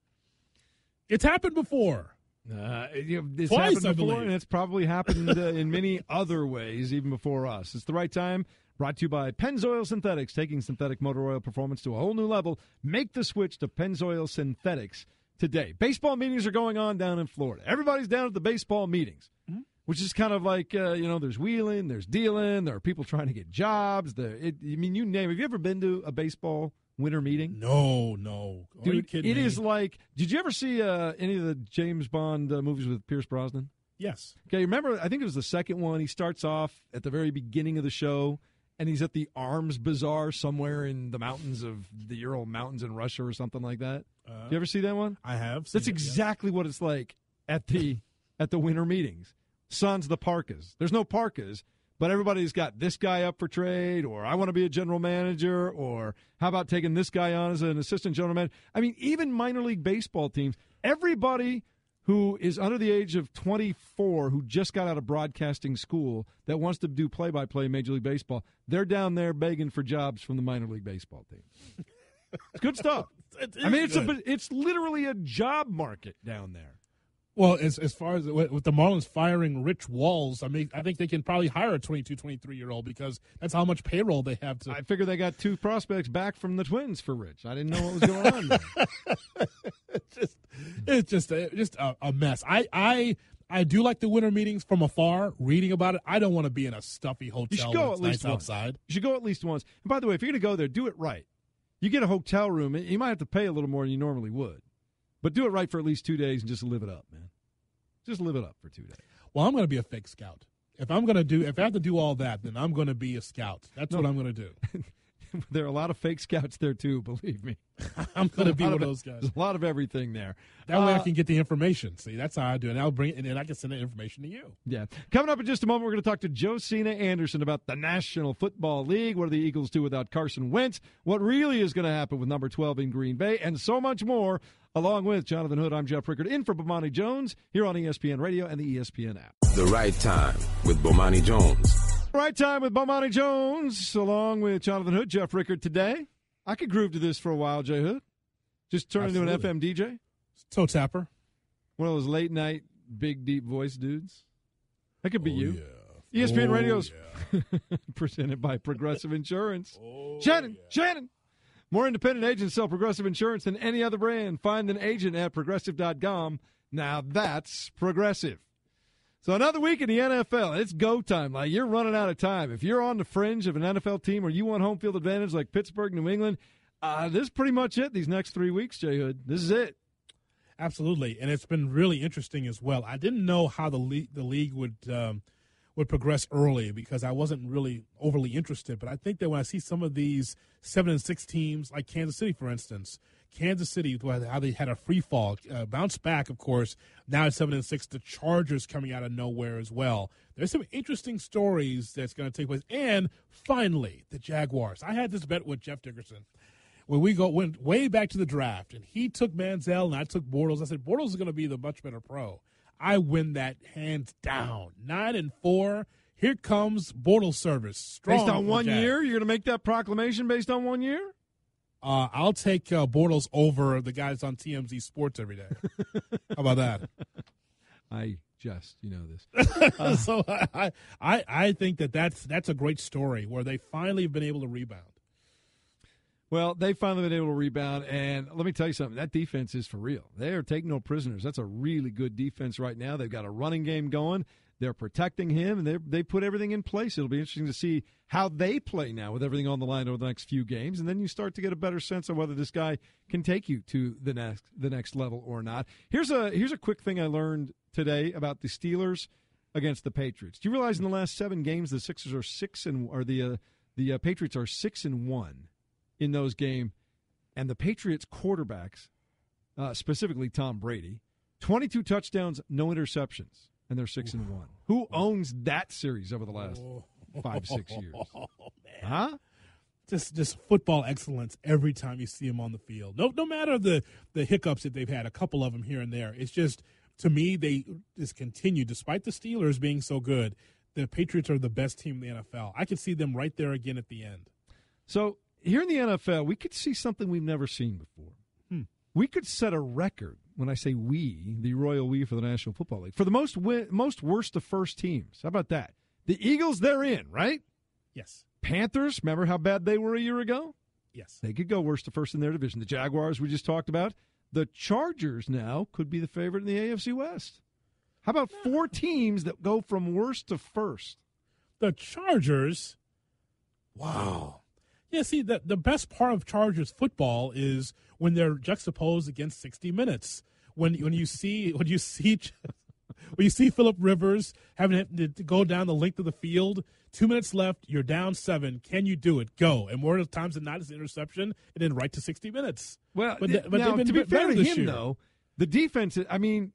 It's happened before. It's Twice, happened before, and it's probably happened in many other ways even before us. It's the right time. Brought to you by Pennzoil Synthetics, taking synthetic motor oil performance to a whole new level. Make the switch to Pennzoil Synthetics today. Baseball meetings are going on down in Florida. Everybody's down at the baseball meetings, which is kind of like, there's wheeling, there's dealing, there are people trying to get jobs. You name it. Have you ever been to a baseball winter meeting? No. Dude, Are you kidding me? Is like, did you ever see any of the James Bond movies with Pierce Brosnan? Yes. Okay, remember, I think it was the second one. He starts off at the very beginning of the show, and he's at the Arms Bazaar somewhere in the mountains of the Ural Mountains in Russia or something like that. Did you ever see that one? I have. That's exactly what it's like at the winter meetings. Sans the parkas. There's no parkas, but everybody's got this guy up for trade, or I want to be a general manager, or how about taking this guy on as an assistant general manager? I mean, even minor league baseball teams, everybody who is under the age of 24 who just got out of broadcasting school that wants to do play-by-play Major League Baseball, they're down there begging for jobs from the minor league baseball team. It's good stuff. It's literally a job market down there. Well, as far as with the Marlins firing Rich Walls, I think they can probably hire a 22, 23-year-old, because that's how much payroll they have to. I figure they got 2 prospects back from the Twins for Rich. I didn't know what was going on there. It's just a mess. I do like the winter meetings from afar, reading about it. I don't want to be in a stuffy hotel. You should go at least once. Outside. You should go at least once. And by the way, if you're going to go there, do it right. You get a hotel room. You might have to pay a little more than you normally would. But do it right for at least 2 days and just live it up, man. Just live it up for 2 days. Well, I'm going to be a fake scout. If I have to do all that, then I'm going to be a scout. That's what I'm going to do. There are a lot of fake scouts there, too, believe me. I'm going to be one of those guys. There's a lot of everything there. That way I can get the information. See, that's how I do it. And I'll bring it, and then I can send the information to you. Yeah. Coming up in just a moment, we're going to talk to Josina Anderson about the National Football League. What do the Eagles do without Carson Wentz? What really is going to happen with number 12 in Green Bay? And so much more. Along with Jonathan Hood, I'm Jeff Rickard, in for Bomani Jones, here on ESPN Radio and the ESPN app. The Right Time with Bomani Jones. Right Time with Bomani Jones, along with Jonathan Hood, Jeff Rickard today. I could groove to this for a while, Jay Hood. Just turn into an FM DJ. Toe tapper. One of those late night, big, deep voice dudes. That could be you. Yeah. ESPN Radio's presented by Progressive Insurance. Shannon. More independent agents sell Progressive Insurance than any other brand. Find an agent at Progressive.com. Now that's Progressive. So another week in the NFL. It's go time. Like, you're running out of time. If you're on the fringe of an NFL team or you want home field advantage like Pittsburgh, New England, this is pretty much it these next 3 weeks, Jay Hood. This is it. Absolutely, and it's been really interesting as well. I didn't know how the league would would progress early because I wasn't really overly interested. But I think that when I see some of these 7-6 teams, like Kansas City, for instance, Kansas City, how they had a free fall, bounce back, of course. Now at 7-6, the Chargers coming out of nowhere as well. There's some interesting stories that's going to take place. And finally, the Jaguars. I had this bet with Jeff Dickerson. When we went way back to the draft, and he took Manziel and I took Bortles. I said, Bortles is going to be the much better pro. I win that hands down. 9-4. Here comes Bortles service. Strong based on 1 year? You're going to make that proclamation based on 1 year? I'll take Bortles over the guys on TMZ Sports every day. How about that? I just, this. So I think that's a great story where they finally have been able to rebound. Well, they finally been able to rebound, and let me tell you something. That defense is for real. They are taking no prisoners. That's a really good defense right now. They've got a running game going. They're protecting him, and they put everything in place. It'll be interesting to see how they play now with everything on the line over the next few games, and then you start to get a better sense of whether this guy can take you to the next level or not. Here's a quick thing I learned today about the Steelers against the Patriots. Do you realize in the last 7 games the Sixers are the Patriots are 6-1 in those games, and the Patriots quarterbacks, specifically Tom Brady, 22 touchdowns, no interceptions. And they're 6-1. Who owns that series over the last 5-6 years? Oh, man. Huh? Just football excellence every time you see them on the field. No matter the hiccups that they've had, a couple of them here and there. It's just, to me, they just continue. Despite the Steelers being so good, the Patriots are the best team in the NFL. I could see them right there again at the end. So here in the NFL, we could see something we've never seen before. We could set a record. When I say we, the royal we for the National Football League, for the most worst to first teams. How about that? The Eagles, they're in, right? Yes. Panthers, remember how bad they were a year ago? Yes. They could go worst to first in their division. The Jaguars we just talked about. The Chargers now could be the favorite in the AFC West. How about 4 teams that go from worst to first? The Chargers, wow. Yeah, see, the best part of Chargers football is when they're juxtaposed against 60 Minutes. When you see Phillip Rivers having to go down the length of the field, 2 minutes left, you're down 7. Can you do it? Go. And more times than not, it's an interception, and then right to 60 minutes. Well, but now, they've been to be fair to him, year. though, the defense, I mean,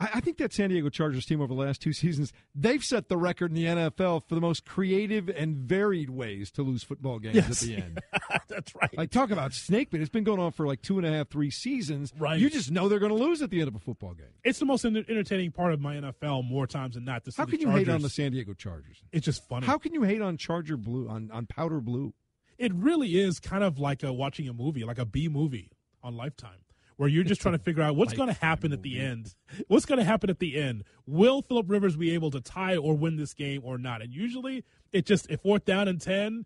I think that San Diego Chargers team over the last 2 seasons, they've set the record in the NFL for the most creative and varied ways to lose football games at the end. That's right. Like, talk about snake bit. It's been going on for like 2.5, 3 seasons. Right. You just know they're going to lose at the end of a football game. It's the most entertaining part of my NFL more times than not. How can you hate on the San Diego Chargers? It's just funny. How can you hate on Charger Blue, on Powder Blue? It really is kind of like watching a movie, like a B movie on Lifetime, where you're just trying to figure out what's going to happen at the end. What's going to happen at the end? Will Phillip Rivers be able to tie or win this game or not? And usually it's just a 4th down and 10,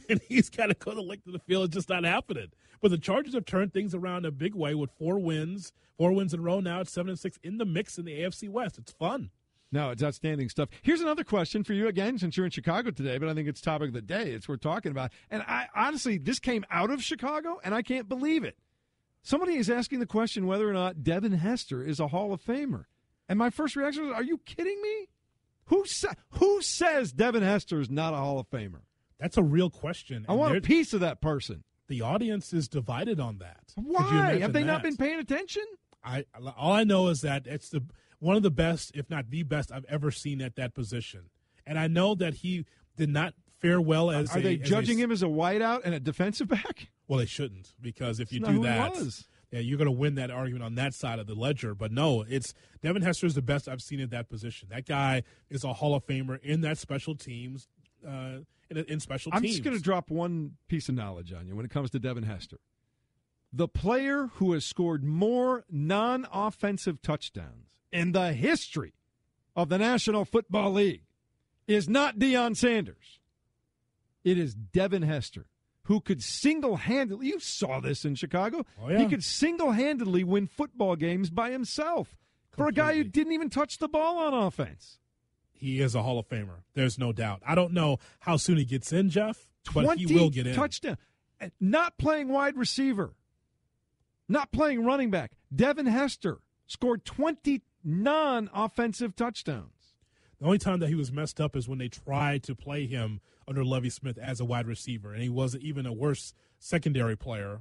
and he's got to go the length of the field. It's just not happening. But the Chargers have turned things around in a big way with 4 wins in a row. Now it's 7-6 in the mix in the AFC West. It's fun. No, it's outstanding stuff. Here's another question for you, again, since you're in Chicago today, but I think it's topic of the day. It's what we're talking about. And I honestly, this came out of Chicago, and I can't believe it. Somebody is asking the question whether or not Devin Hester is a Hall of Famer. And my first reaction was, are you kidding me? Who says Devin Hester is not a Hall of Famer? That's a real question. I want a piece of that person. The audience is divided on that. Why? Have they not been paying attention? All I know is that it's one of the best, if not the best, I've ever seen at that position. And I know that he did not fare well as Are they judging him as a wideout and a defensive back? Well, they shouldn't, because if you do that, you're going to win that argument on that side of the ledger. But no, Devin Hester is the best I've seen at that position. That guy is a Hall of Famer in that special teams, in special teams. I'm just going to drop one piece of knowledge on you when it comes to Devin Hester. The player who has scored more non-offensive touchdowns in the history of the National Football League is not Deion Sanders. It is Devin Hester, who could single-handedly, you saw this in Chicago, he could single-handedly win football games by himself for a guy who didn't even touch the ball on offense. He is a Hall of Famer. There's no doubt. I don't know how soon he gets in, Jeff, but he will get in. 20 touchdowns. Not playing wide receiver. Not playing running back. Devin Hester scored 20 non-offensive touchdowns. The only time that he was messed up is when they tried to play him under Lovie Smith as a wide receiver, and he wasn't even a worse secondary player.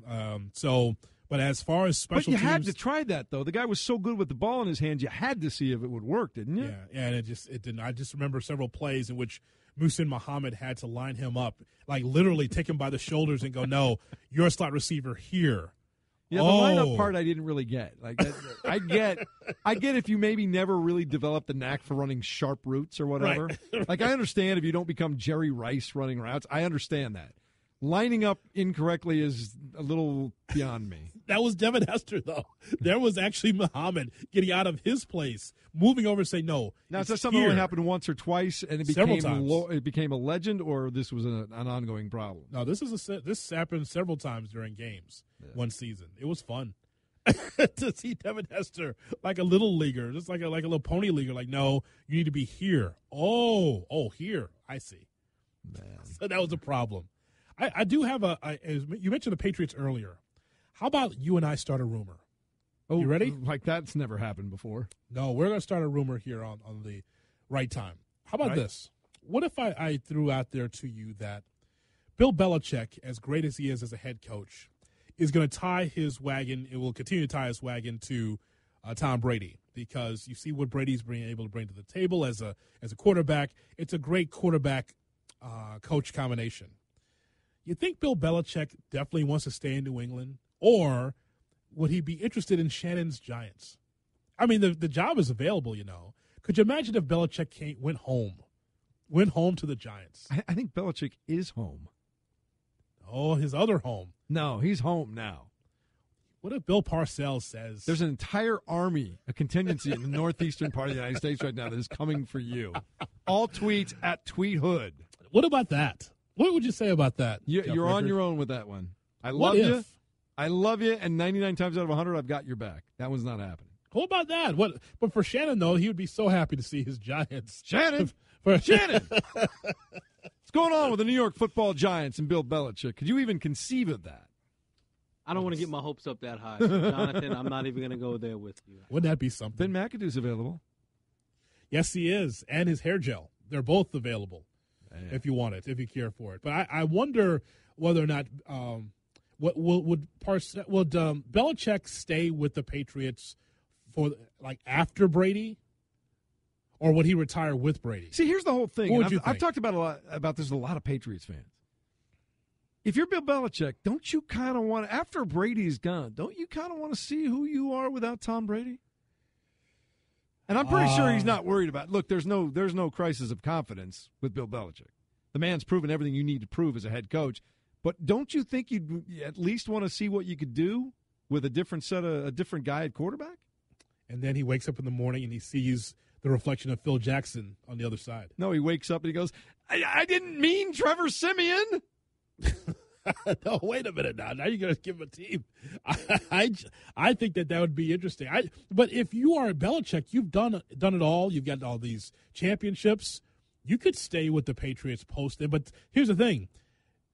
But as far as special teams, but you had to try that, though. The guy was so good with the ball in his hands, you had to see if it would work, didn't you? Yeah, and it didn't. I just remember several plays in which Muhsin Muhammad had to line him up, like literally take him by the shoulders and go, "No, you're a slot receiver here." Yeah, the lineup part I didn't really get. Like, I get if you maybe never really developed the knack for running sharp routes or whatever. Right. Like, I understand if you don't become Jerry Rice running routes. I understand that. Lining up incorrectly is a little beyond me. That was Devin Hester, though. There was actually Muhammad getting out of his place, moving over and saying, no. Now, is that something that only happened once or twice and it became a legend, or this was an ongoing problem? No, this happened several times during games one season. It was fun to see Devin Hester like a little leaguer, just like a little pony leaguer. Like, no, you need to be here. Oh, here. I see. Man. So that was a problem. I do have you mentioned the Patriots earlier. How about you and I start a rumor? Oh, you ready? Like that's never happened before. No, we're going to start a rumor here on the right time. How about this? What if I threw out there to you that Bill Belichick, as great as he is as a head coach, is going to tie his wagon, it will continue to tie his wagon to Tom Brady, because you see what Brady's being able to bring to the table as a quarterback. It's a great quarterback coach combination. You think Bill Belichick definitely wants to stay in New England, or would he be interested in Shannon's Giants? I mean, the job is available, you know. Could you imagine if Belichick went home to the Giants? I think Belichick is home. Oh, his other home. No, he's home now. What if Bill Parcells says... There's an entire army, a contingency in the northeastern part of the United States right now that is coming for you. All tweets at TweetHood. What about that? What would you say about that? You're on your own with that one. I love you. I love you, and 99 times out of 100, I've got your back. That one's not happening. What about that? But for Shannon, though, he would be so happy to see his Giants. Shannon! Shannon! What's going on with the New York Football Giants and Bill Belichick? Could you even conceive of that? I don't want to get my hopes up that high. So Jonathan, I'm not even going to go there with you. Wouldn't that be something? Ben McAdoo's available. Yes, he is, and his hair gel. They're both available. If you want it, if you care for it. But I wonder whether or not would Belichick stay with the Patriots for after Brady, or would he retire with Brady? See, here's the whole thing. What would you think? I've talked about this with a lot of Patriots fans. If you're Bill Belichick, don't you kind of want, after Brady's gone, don't you kind of want to see who you are without Tom Brady? And I'm pretty sure he's not worried about. Look, there's no crisis of confidence with Bill Belichick. The man's proven everything you need to prove as a head coach. But don't you think you'd at least want to see what you could do with a different guy at quarterback? And then he wakes up in the morning and he sees the reflection of Phil Jackson on the other side. No, he wakes up and he goes, I didn't mean Trevor Siemian. No, wait a minute now. Now you're going to give him a team. I think that would be interesting. But if you are Belichick, you've done it all. You've got all these championships. You could stay with the Patriots post there. But here's the thing.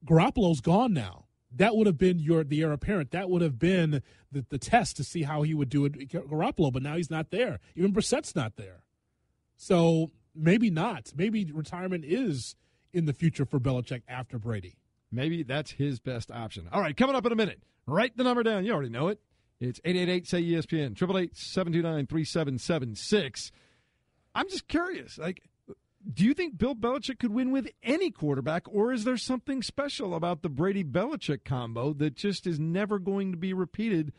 Garoppolo's gone now. That would have been the heir apparent. That would have been the test to see how he would do it, Garoppolo. But now he's not there. Even Brissett's not there. So maybe not. Maybe retirement is in the future for Belichick after Brady. Maybe that's his best option. All right, coming up in a minute. Write the number down. You already know it. It's 888-SAY-ESPN, 888-729-3776. I'm just curious. Do you think Bill Belichick could win with any quarterback, or is there something special about the Brady-Belichick combo that just is never going to be repeated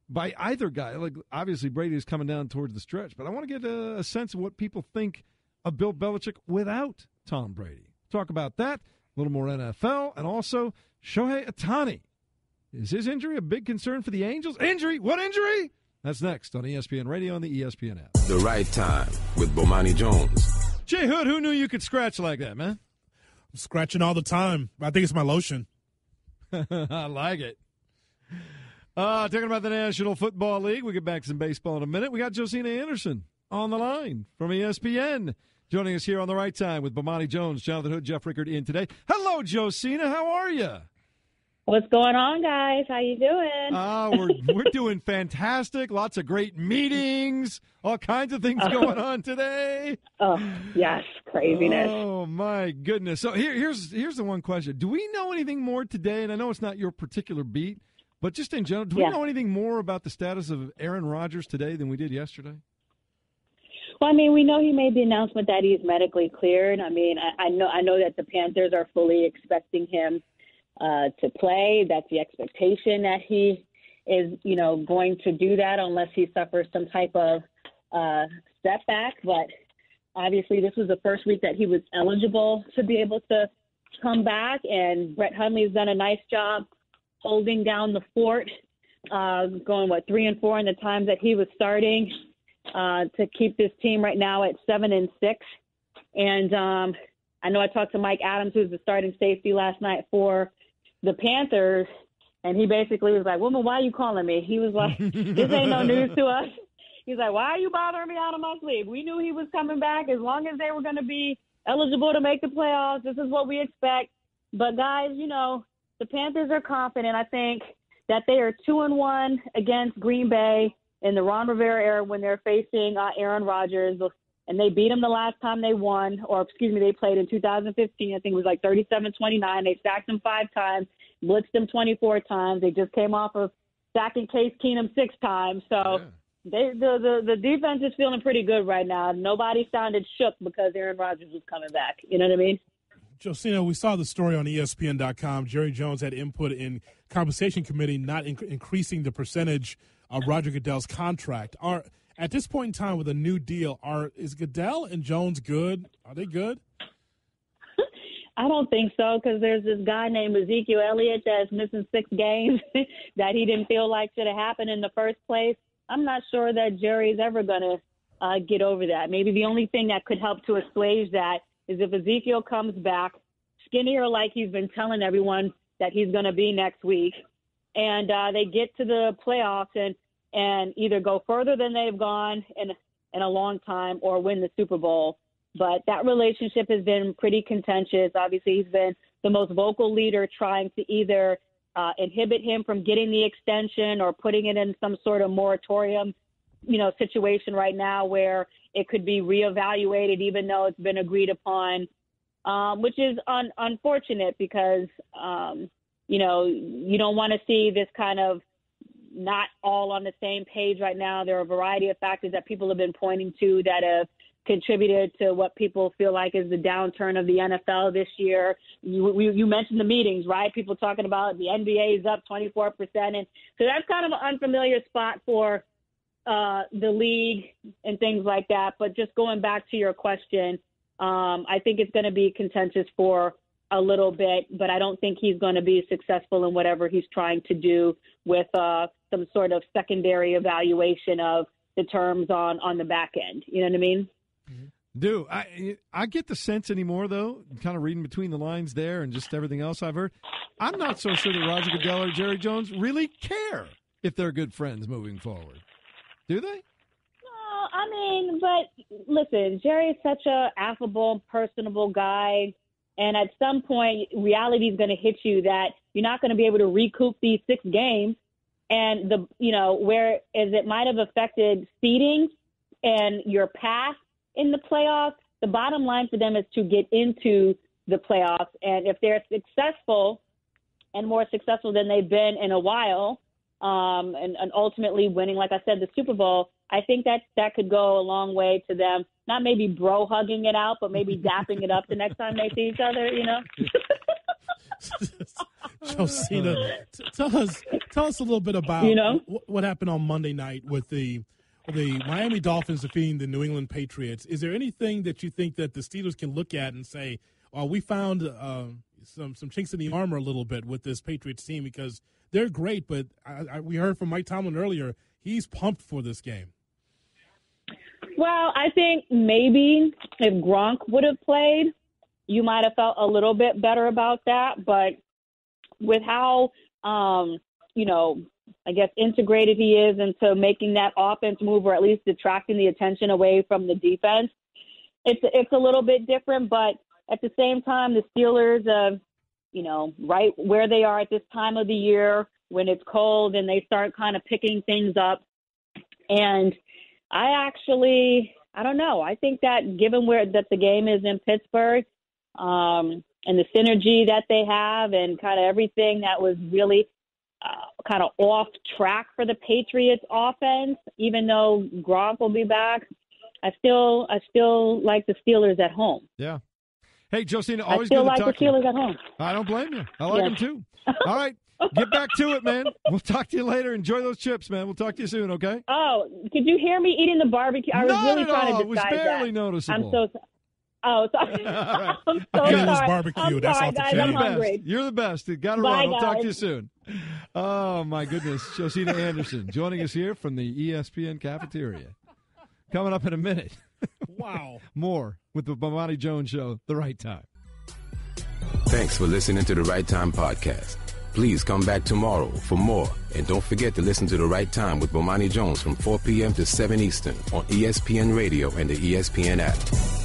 by either guy? Obviously, Brady is coming down towards the stretch, but I want to get a sense of what people think of Bill Belichick without Tom Brady. Talk about that. A little more NFL, and also Shohei Ohtani. Is his injury a big concern for the Angels? Injury? What injury? That's next on ESPN Radio and the ESPN app. The Right Time with Bomani Jones. Jay Hood, who knew you could scratch like that, man? I'm scratching all the time. I think it's my lotion. I like it. Talking about the National Football League. We'll get back to some baseball in a minute. We got Josina Anderson on the line from ESPN. Joining us here on the Right Time with Bomani Jones, Jonathan Hood, Jeff Rickard in today. Hello, Josina. How are you? What's going on, guys? How you doing? We're doing fantastic. Lots of great meetings. All kinds of things going on today. Oh, yes, craziness. Oh my goodness. So here's the one question: do we know anything more today? And I know it's not your particular beat, but just in general, do we know anything more about the status of Aaron Rodgers today than we did yesterday? Well, I mean, we know he made the announcement that he's medically cleared. I mean, I know that the Panthers are fully expecting him to play. That's the expectation, that he is, going to do that unless he suffers some type of setback. But obviously, this was the first week that he was eligible to be able to come back, and Brett Hundley's done a nice job holding down the fort, going 3-4 in the times that he was starting, to keep this team right now at 7-6. And I know I talked to Mike Adams, who's the starting safety, last night for the Panthers, and he basically was like, "Woman, why are you calling me?" He was like, "This ain't no news to us." He's like, "Why are you bothering me out of my sleep? We knew he was coming back. As long as they were going to be eligible to make the playoffs, this is what we expect." But guys, the Panthers are confident. I think that they are 2-1 against Green Bay in the Ron Rivera era when they're facing Aaron Rodgers. And they beat them the last time they won, they played in 2015. I think it was like 37-29. They sacked them 5 times, blitzed them 24 times. They just came off of sacking Case Keenum 6 times. So the defense is feeling pretty good right now. Nobody sounded shook because Aaron Rodgers was coming back. You know what I mean? Josina, we saw the story on ESPN.com. Jerry Jones had input in compensation committee not increasing the percentage of Roger Goodell's contract. At this point in time with a new deal, is Goodell and Jones good? Are they good? I don't think so, because there's this guy named Ezekiel Elliott that's missing 6 games that he didn't feel like should have happened in the first place. I'm not sure that Jerry's ever going to get over that. Maybe the only thing that could help to assuage that is if Ezekiel comes back skinnier, like he's been telling everyone that he's going to be next week, and they get to the playoffs and either go further than they've gone in a long time or win the Super Bowl. But that relationship has been pretty contentious. Obviously, he's been the most vocal leader trying to either inhibit him from getting the extension or putting it in some sort of moratorium, situation right now where it could be reevaluated even though it's been agreed upon, which is unfortunate because, you don't want to see this kind of not all on the same page right now. There are a variety of factors that people have been pointing to that have contributed to what people feel like is the downturn of the NFL this year. You mentioned the meetings, right? People talking about the NBA is up 24%. And so that's kind of an unfamiliar spot for the league and things like that. But just going back to your question, I think it's going to be contentious for a little bit, but I don't think he's going to be successful in whatever he's trying to do with some sort of secondary evaluation of the terms on the back end. You know what I mean? Do I get the sense anymore, though, kind of reading between the lines there and just everything else I've heard, I'm not so sure that Roger Goodell or Jerry Jones really care if they're good friends moving forward. Do they? No, I mean, but listen, Jerry's such a affable, personable guy. And at some point, reality is going to hit you that you're not going to be able to recoup these 6 games. And whereas it might have affected seeding and your path in the playoffs, the bottom line for them is to get into the playoffs. And if they're successful and more successful than they've been in a while, and ultimately winning, like I said, the Super Bowl, I think that could go a long way to them. Not maybe bro hugging it out, but maybe dapping it up the next time they see each other, Josina, tell us a little bit about what happened on Monday night with the Miami Dolphins defeating the New England Patriots. Is there anything that you think that the Steelers can look at and say, we found some chinks in the armor a little bit with this Patriots team, because they're great, but we heard from Mike Tomlin earlier, he's pumped for this game. Well, I think maybe if Gronk would have played, you might have felt a little bit better about that. But with how, I guess integrated he is into making that offense move, or at least detracting the attention away from the defense, it's a little bit different. But at the same time, the Steelers right where they are at this time of the year when it's cold and they start kind of picking things up. And I don't know. I think that given that the game is in Pittsburgh, and the synergy that they have and kind of everything that was really kind of off track for the Patriots offense, even though Gronk will be back, I still like the Steelers at home. Yeah. Hey, Josina, always good to talk to you. I still like the Steelers at home. I don't blame you. I like them too. All right. Get back to it, man. We'll talk to you later. Enjoy those chips, man. We'll talk to you soon, okay? Oh, could you hear me eating the barbecue? I was really trying to disguise that. It was barely noticeable. I'm so sorry. Right. I'm so sorry. Barbecue. I'm That's sorry, off the guys. chain. I'm hungry. You're the best. Got to run. I'll talk to you soon. Oh, my goodness. Josina Anderson joining us here from the ESPN cafeteria. Coming up in a minute. Wow. More with the Bomani Jones Show, The Right Time. Thanks for listening to The Right Time podcast. Please come back tomorrow for more. And don't forget to listen to The Right Time with Bomani Jones from 4 p.m. to 7 Eastern on ESPN Radio and the ESPN app.